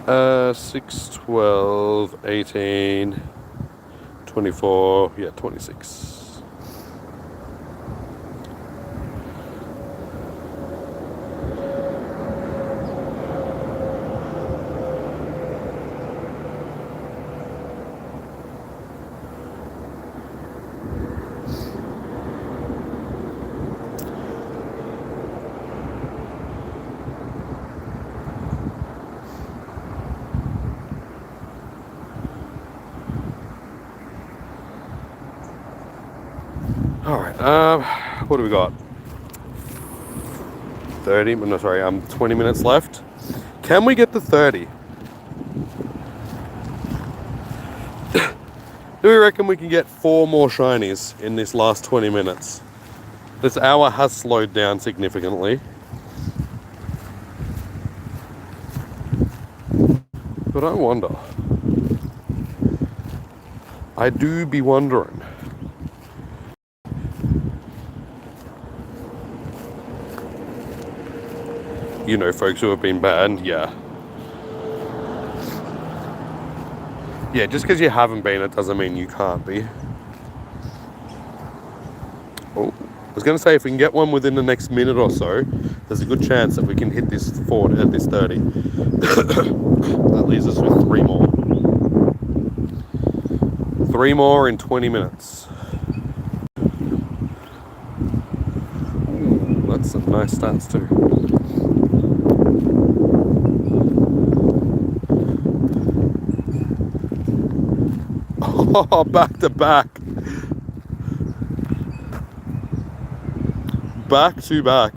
Uh, 6, 12, 18, 24, yeah, 26. Alright, what do we got? 30, no, sorry, 20 minutes left. Can we get to 30? Do we reckon we can get 4 more shinies in this last 20 minutes? This hour has slowed down significantly. But I wonder. I do be wondering. You know, folks who have been banned, yeah. Yeah, just because you haven't been, it doesn't mean you can't be. Oh, I was going to say, if we can get one within the next minute or so, there's a good chance that we can hit this forward at this 30. That leaves us with 3 more. 3 more in 20 minutes. Ooh, that's some nice stats too. Oh, back to back. Back to back.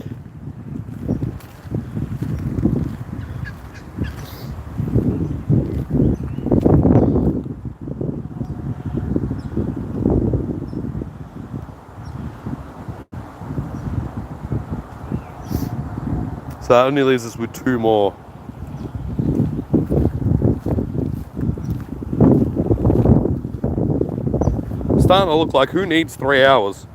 So that only leaves us with 2 more. Starting to look like who needs 3 hours?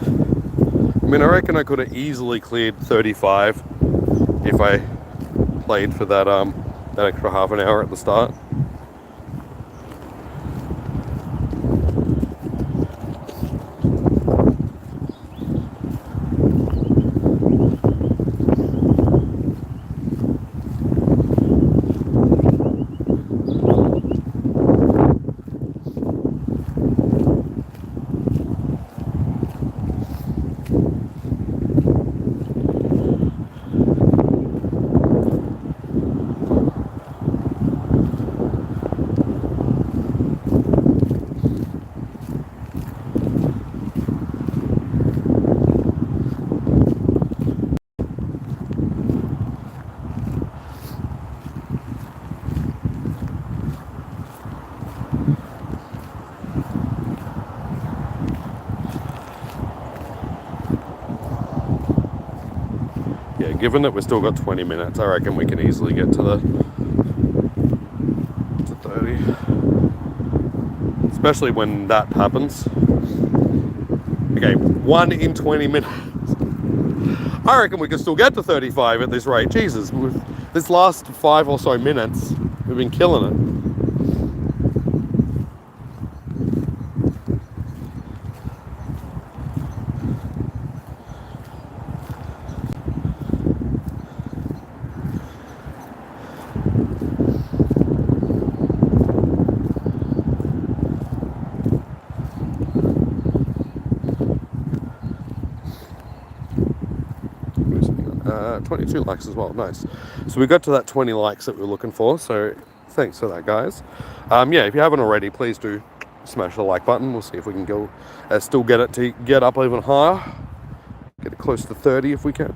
I mean, I reckon I could have easily cleared 35 if I played for that that extra half an hour at the start. Yeah, given that we've still got 20 minutes, I reckon we can easily get to 30. Especially when that happens. Okay, 1 in 20 minutes. I reckon we can still get to 35 at this rate. Jesus, this last 5 or so minutes, we've been killing it. Where's it gone? 22 likes as well, nice. So we got to that 20 likes that we were looking for, so thanks for that, guys. Yeah, if you haven't already, please do smash the like button. We'll see if we can go still get it to get up even higher. Get it close to 30 if we can.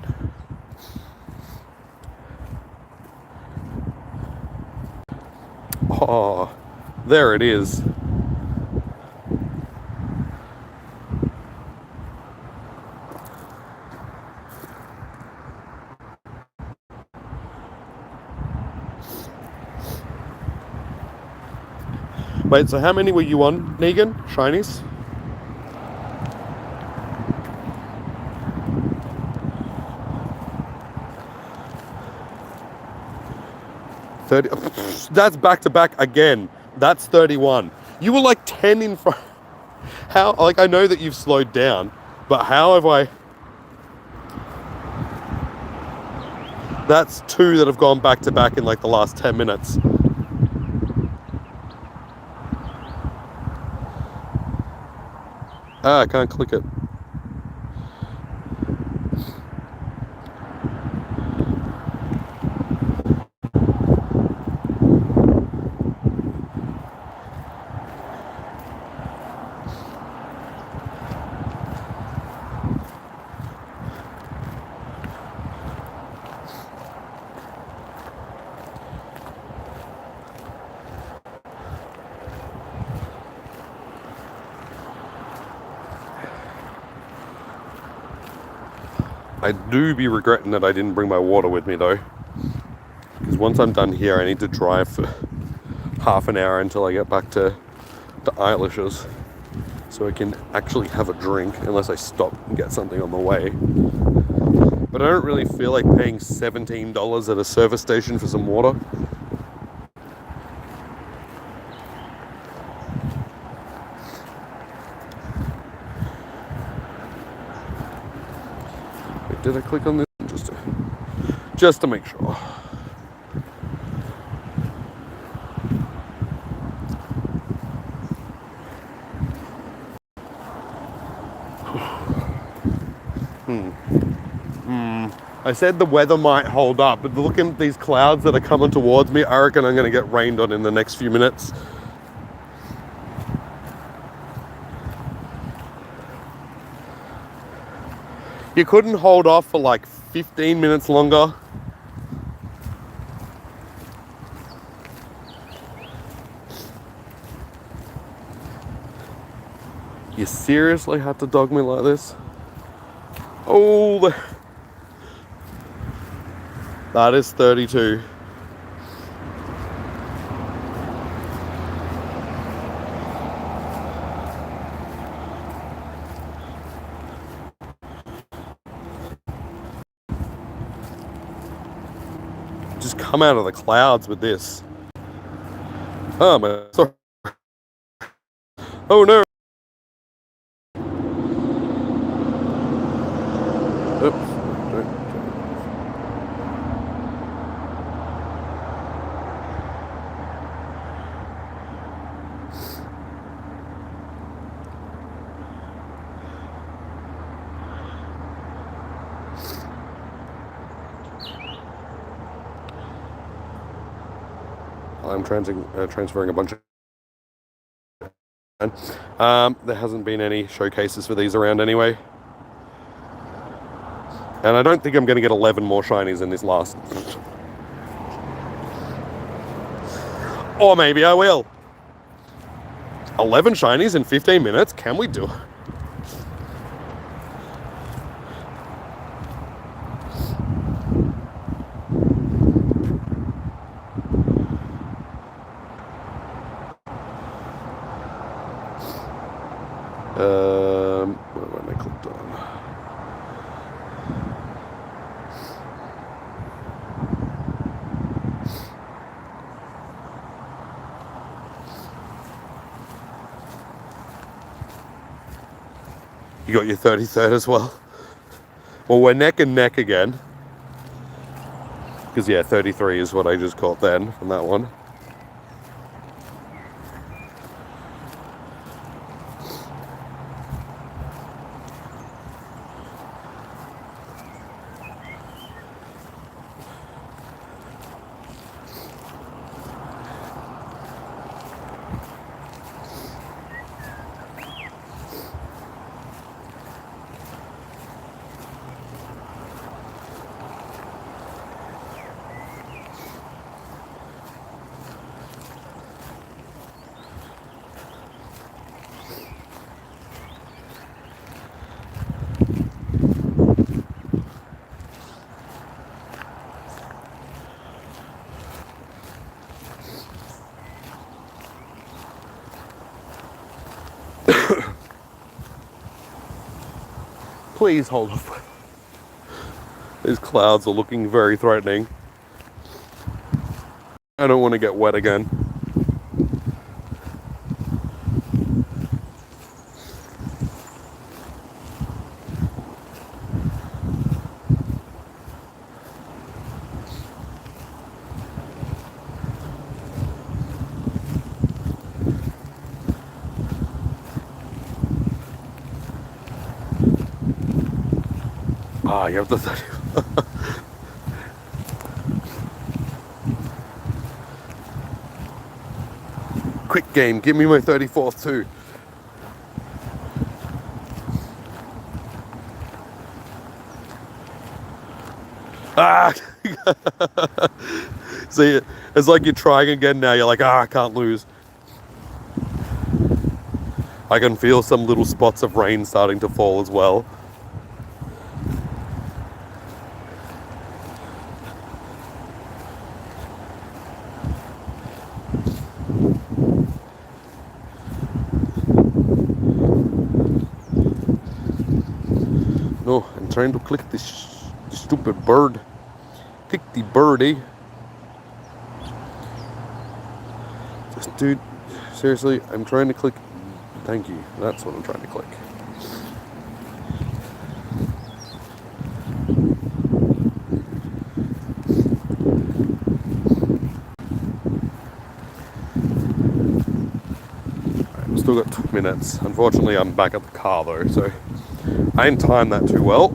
Oh, there it is. Wait, so how many were you on, Negan? Shinies? That's back to back again. That's 31. You were like 10 in front. How, like, I know that you've slowed down, but how have I? That's 2 that have gone back to back in like the last 10 minutes. I can't click it. I do be regretting that I didn't bring my water with me though, because once I'm done here I need to drive for half an hour until I get back to Eilish's, so I can actually have a drink unless I stop and get something on the way. But I don't really feel like paying $17 at a service station for some water. Wait, did I click on this? Just to make sure. I said the weather might hold up, but looking at these clouds that are coming towards me, I reckon I'm going to get rained on in the next few minutes. You couldn't hold off for like 15 minutes longer. You seriously had to dog me like this? Oh, that is 32. Just come out of the clouds with this. Oh my, sorry. Oh no. Oops. I'm transferring a bunch of. There hasn't been any showcases for these around anyway. And I don't think I'm going to get 11 more shinies in this last. Or maybe I will. 11 shinies in 15 minutes? Can we do it? What am I clicked on? You got your 33rd as well. Well, we're neck and neck again. Because, yeah, 33 is what I just caught then from that one. Please hold up. These clouds are looking very threatening. I don't want to get wet again. Ah, you have the 30. Quick game, give me my 34th too. Ah! See, it's like you're trying again now. You're like, I can't lose. I can feel some little spots of rain starting to fall as well. No, I'm trying to click this stupid bird. Click the birdie. Just, dude, seriously, I'm trying to click. Thank you. That's what I'm trying to click. Alright, we've still got 2 minutes. Unfortunately, I'm back at the car though, so I didn't time that too well.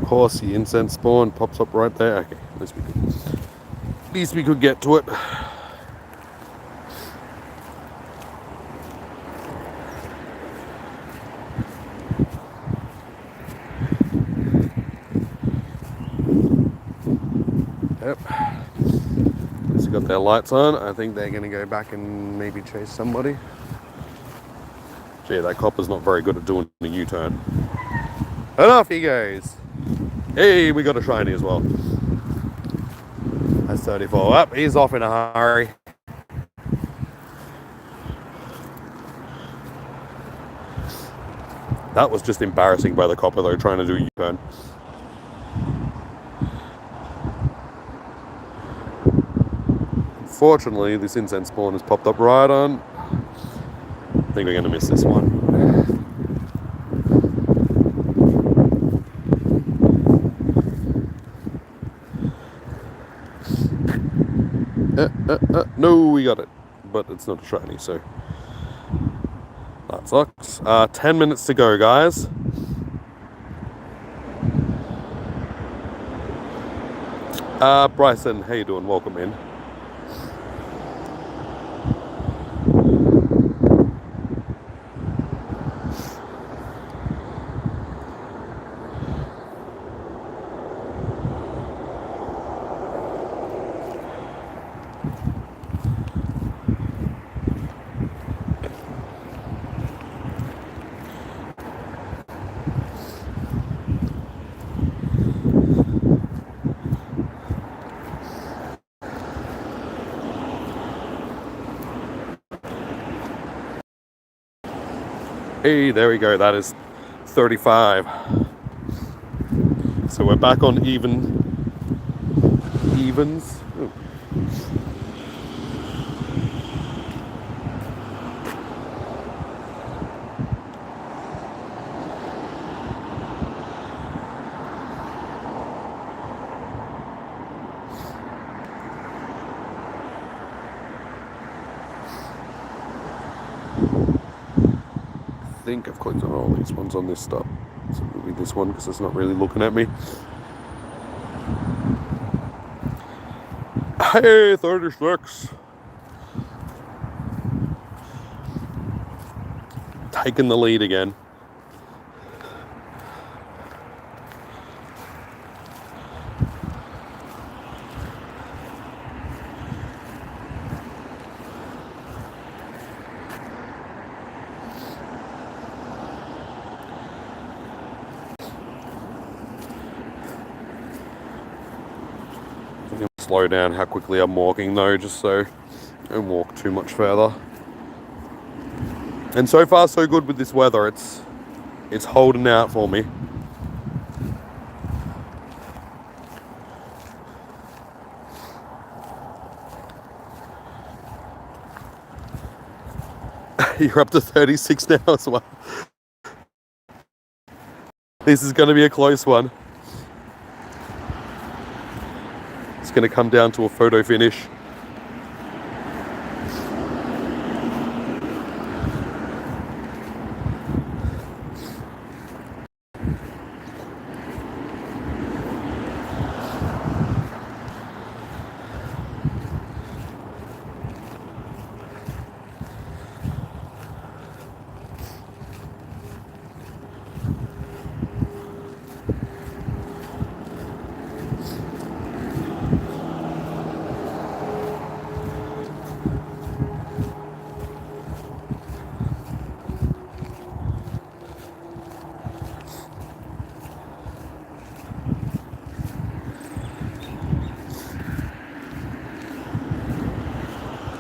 Of course, the incense spawn pops up right there. Okay, let's be good. least we could get to it. Yep. They got their lights on. I think they're going to go back and maybe chase somebody. Gee, that copper's not very good at doing a U-turn. And off he goes. Hey, we got a shiny as well. That's 34. Up, he's off in a hurry. That was just embarrassing by the copper though, trying to do a U-turn. Unfortunately, this incense spawn has popped up right on. I think we're going to miss this one. No, we got it. But it's not a shiny, so that sucks. 10 minutes to go, guys. Bryson, how you doing? Welcome in. Hey, there we go. That is 35. So we're back on evens. Ooh. I think I've clicked on all these ones on this stop. So maybe this one because it's not really looking at me. Hey, 36. Taking the lead again. Slow down how quickly I'm walking though, just so I don't walk too much further. And so far so good with this weather. It's holding out for me. You're up to 36 now as well. This is going to be a close one. It's going to come down to a photo finish.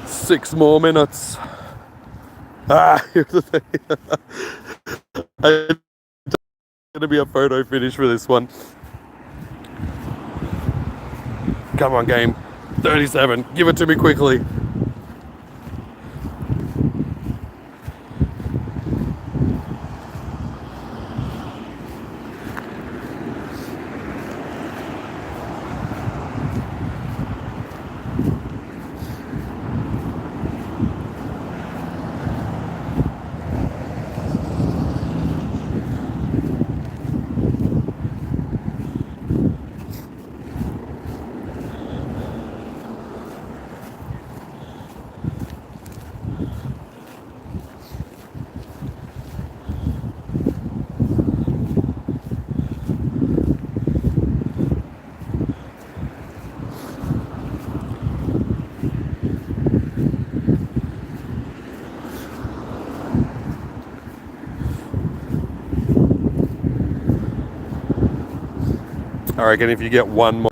Six more minutes. Here's the thing. It's going to be a photo finish for this one. Come on, game. 37. Give it to me quickly. I reckon if you get one more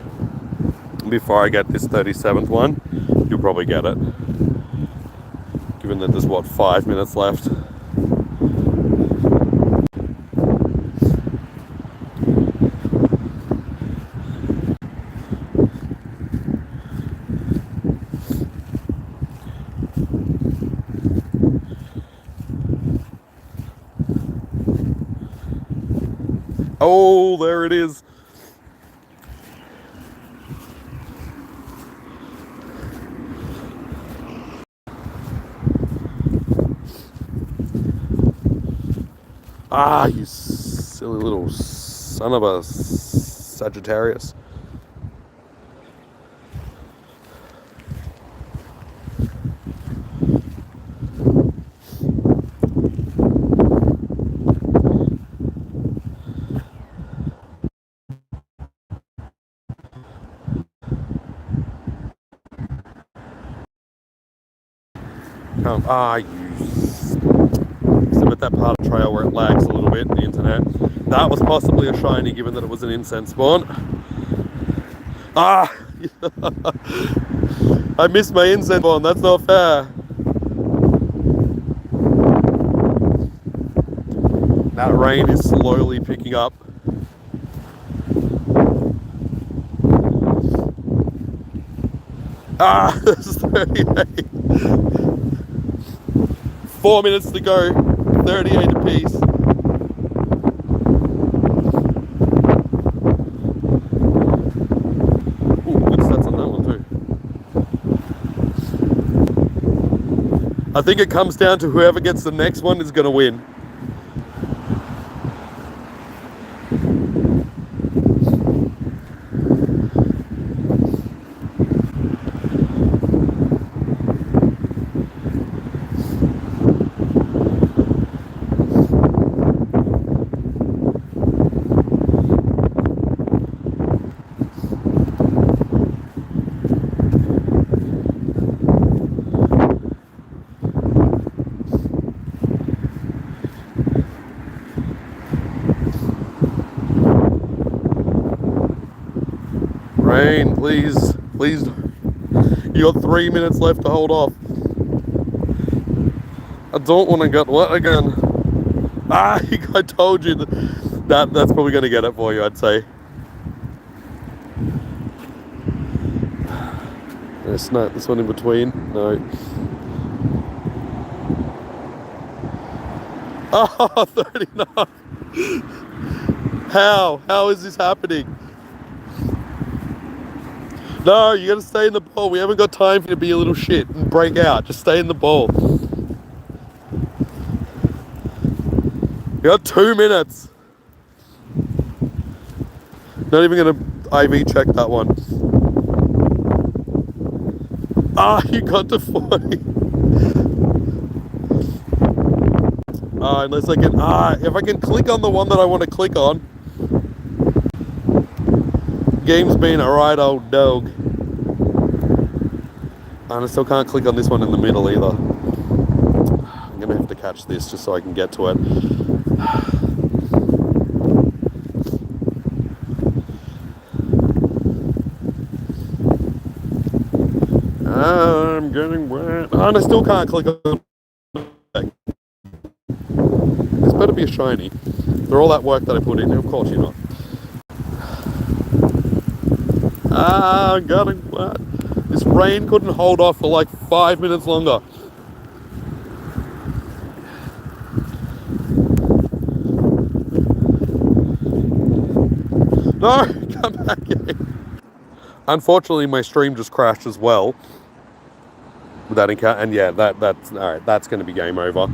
before I get this 37th one, you'll probably get it. Given that there's, what, 5 minutes left. Oh, there it is. Ah, you silly little son of a Sagittarius. At that part of the trail where it lags a little bit, the internet. That was possibly a shiny, given that it was an incense spawn. Ah! I missed my incense spawn, that's not fair. That rain is slowly picking up. Ah, this is 38. 4 minutes to go, 38 apiece. Ooh, good stats on that one too. I think it comes down to whoever gets the next one is going to win. Rain, please, please. You got 3 minutes left to hold off. I don't want to get wet again. Ah, I told you that's probably going to get it for you, I'd say. It's not this one in between. No. Oh, 39. How is this happening? No, you gotta stay in the bowl. We haven't got time for you to be a little shit and break out. Just stay in the bowl. You got 2 minutes. Not even gonna IV check that one. Ah, you got to 40. Unless I can, if I can click on the one that I want to click on. Game's been a right old dog. And I still can't click on this one in the middle either. I'm gonna have to catch this just so I can get to it. I'm getting wet. And I still can't click on it. This better be a shiny. For all that work that I put in, of course you're not. I'm getting wet. This rain couldn't hold off for like 5 minutes longer. No, come back in. Unfortunately, my stream just crashed as well. With that encounter, and yeah, that's all right. That's going to be game over.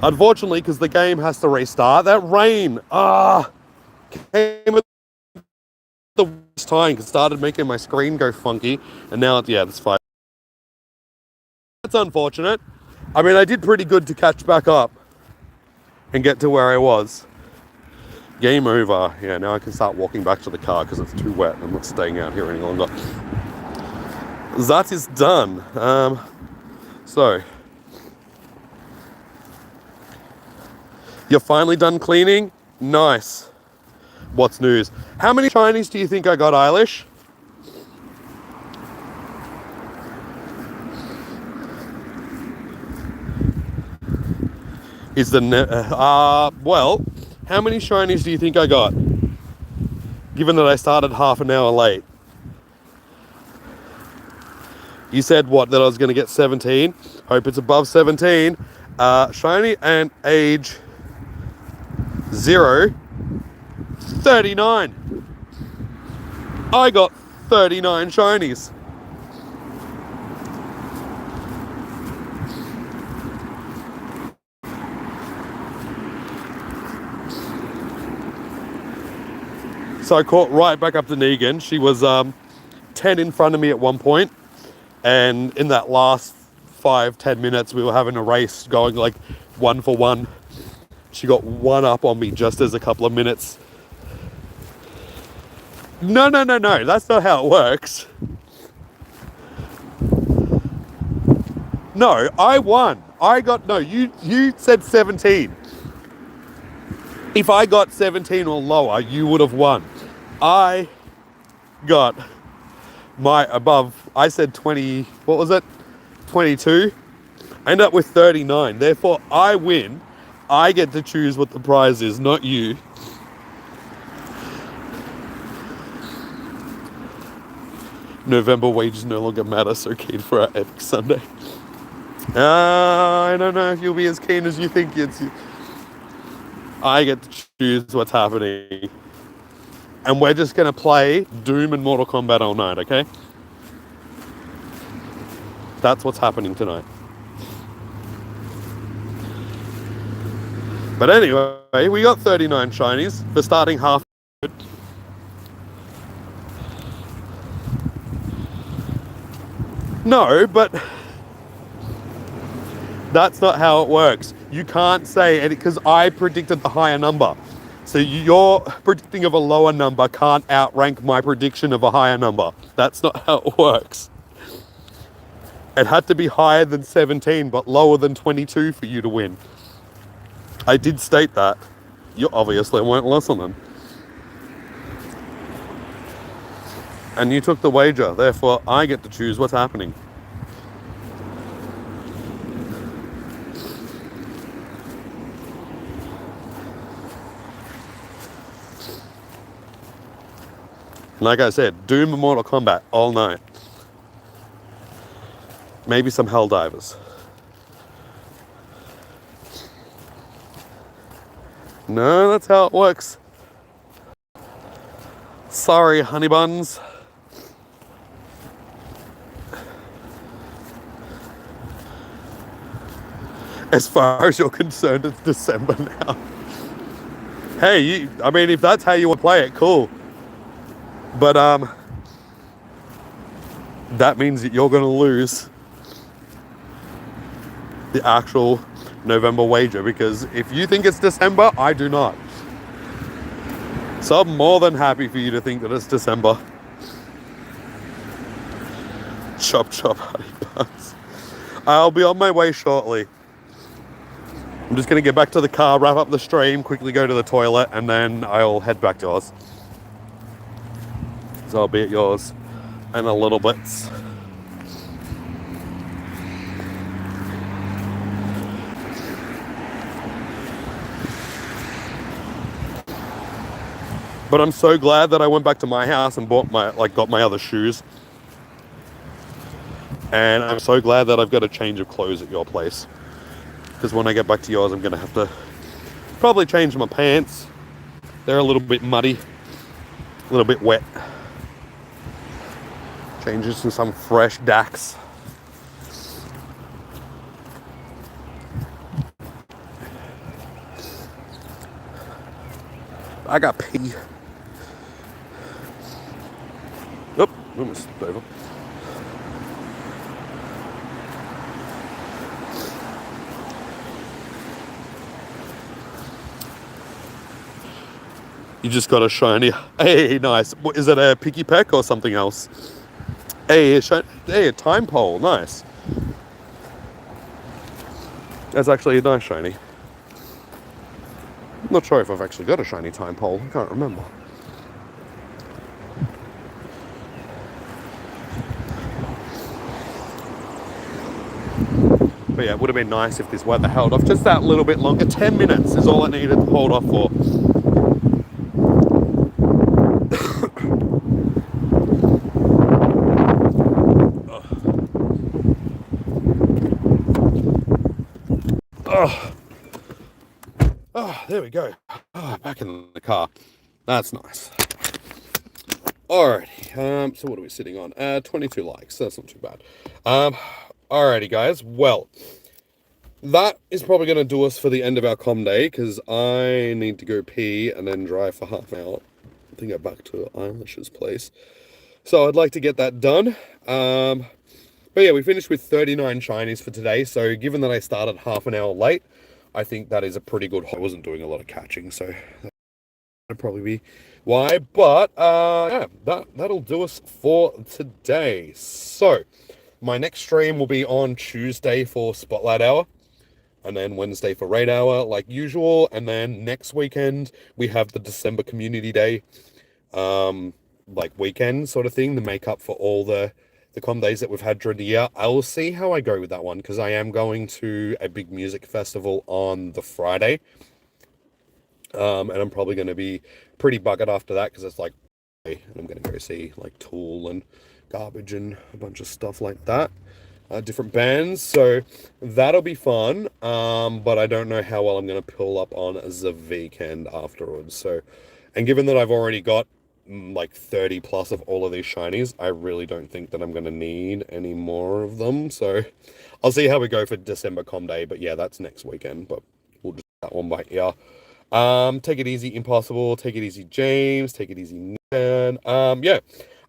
Unfortunately, because the game has to restart. That rain, came at the worst time because it started making my screen go funky, and now, that's fine. That's unfortunate. I mean, I did pretty good to catch back up and get to where I was. Game over. Yeah, now I can start walking back to the car because it's too wet. I'm not staying out here any longer. That is done. So, you're finally done cleaning? Nice. What's news? How many shinies do you think I got, Eilish? Well, how many shinies do you think I got? Given that I started half an hour late. You said what, that I was going to get 17? Hope it's above 17. Shiny and age 0, 39. I got 39 shinies. So I caught right back up to Negan. She was 10 in front of me at one point, and in that last 5-10 minutes we were having a race going like 1 for 1. She got 1 up on me just as a couple of minutes. No, that's not how it works. No, I won. You said 17. If I got 17 or lower, you would have won. I got my above, I said 20, what was it? 22. I ended up with 39. Therefore, I win. I get to choose what the prize is, not you. November wages no longer matter, so keen for our epic Sunday. I don't know if you'll be as keen as you think it's. I get to choose what's happening. And we're just going to play Doom and Mortal Kombat all night, okay? That's what's happening tonight. But anyway, we got 39 shinies for starting half. No, but that's not how it works. You can't say it because I predicted the higher number. So your predicting of a lower number can't outrank my prediction of a higher number. That's not how it works. It had to be higher than 17, but lower than 22 for you to win. I did state that. You obviously weren't listening. And you took the wager, therefore I get to choose what's happening. Like I said, Doom and Mortal Kombat all night. Maybe some Helldivers. No, that's how it works. Sorry, honey buns. As far as you're concerned, it's December now. Hey, I mean, if that's how you want to play it, cool. But that means that you're going to lose the actual November wager, because if you think it's December, I do not. So I'm more than happy for you to think that it's December. Chop chop, honey buns. I'll be on my way shortly. I'm just going to get back to the car, wrap up the stream, quickly go to the toilet, and then I'll head back to yours. So I'll be at yours in a little bit. But I'm so glad that I went back to my house and got my other shoes. And I'm so glad that I've got a change of clothes at your place. Because when I get back to yours, I'm going to have to probably change my pants. They're a little bit muddy, a little bit wet. Change this to some fresh Dax. I got pee. Oh, almost slipped over. You just got a shiny. Hey, nice. What, is it a Pikipek or something else? Hey, a time pole. Nice. That's actually a nice shiny. I'm not sure if I've actually got a shiny time pole. I can't remember. But yeah, it would have been nice if this weather held off just that little bit longer. 10 minutes is all it needed to hold off for. Oh, there we go. Oh, back in the car. That's nice. Alrighty, so what are we sitting on? 22 likes, that's not too bad. Alrighty guys, well, that is probably going to do us for the end of our comm day, because I need to go pee and then drive for half an hour to get back to Eilish's place. So I'd like to get that done. But yeah, we finished with 39 shinies for today, so given that I started half an hour late, I think that is a pretty good... I wasn't doing a lot of catching, so that'd probably be why. But yeah, that'll do us for today. So my next stream will be on Tuesday for Spotlight Hour, and then Wednesday for Raid Hour, like usual. And then next weekend we have the December Community Day, like weekend sort of thing, to make up for all the comm days that we've had during the year. I will see how I go with that one, because I am going to a big music festival on the Friday. And I'm probably going to be pretty buggered after that, because it's like, and I'm going to go see like Tool and Garbage and a bunch of stuff like that, different bands, so that'll be fun. But I don't know how well I'm going to pull up on the weekend afterwards. So, and given that I've already got like 30 plus of all of these shinies, I really don't think that I'm going to need any more of them. So I'll see how we go for December comm day. But yeah, that's next weekend, but we'll just do that one by ear. Take it easy, Impossible. Take it easy, James. Take it easy, Nan. Yeah.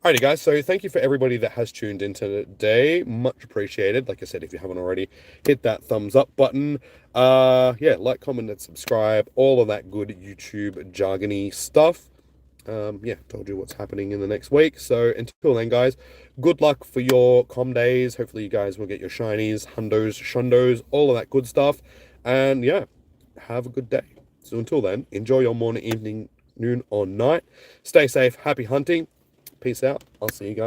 Alrighty, guys. So thank you for everybody that has tuned in today. Much appreciated. Like I said, if you haven't already, hit that thumbs up button. Yeah, like, comment, and subscribe. All of that good YouTube jargony stuff. Yeah, told you what's happening in the next week. So until then, guys, good luck for your comm days. Hopefully you guys will get your shinies, hundos, shundos, all of that good stuff. And yeah, have a good day. So until then, enjoy your morning, evening, noon, or night. Stay safe. Happy hunting. Peace out. I'll see you guys.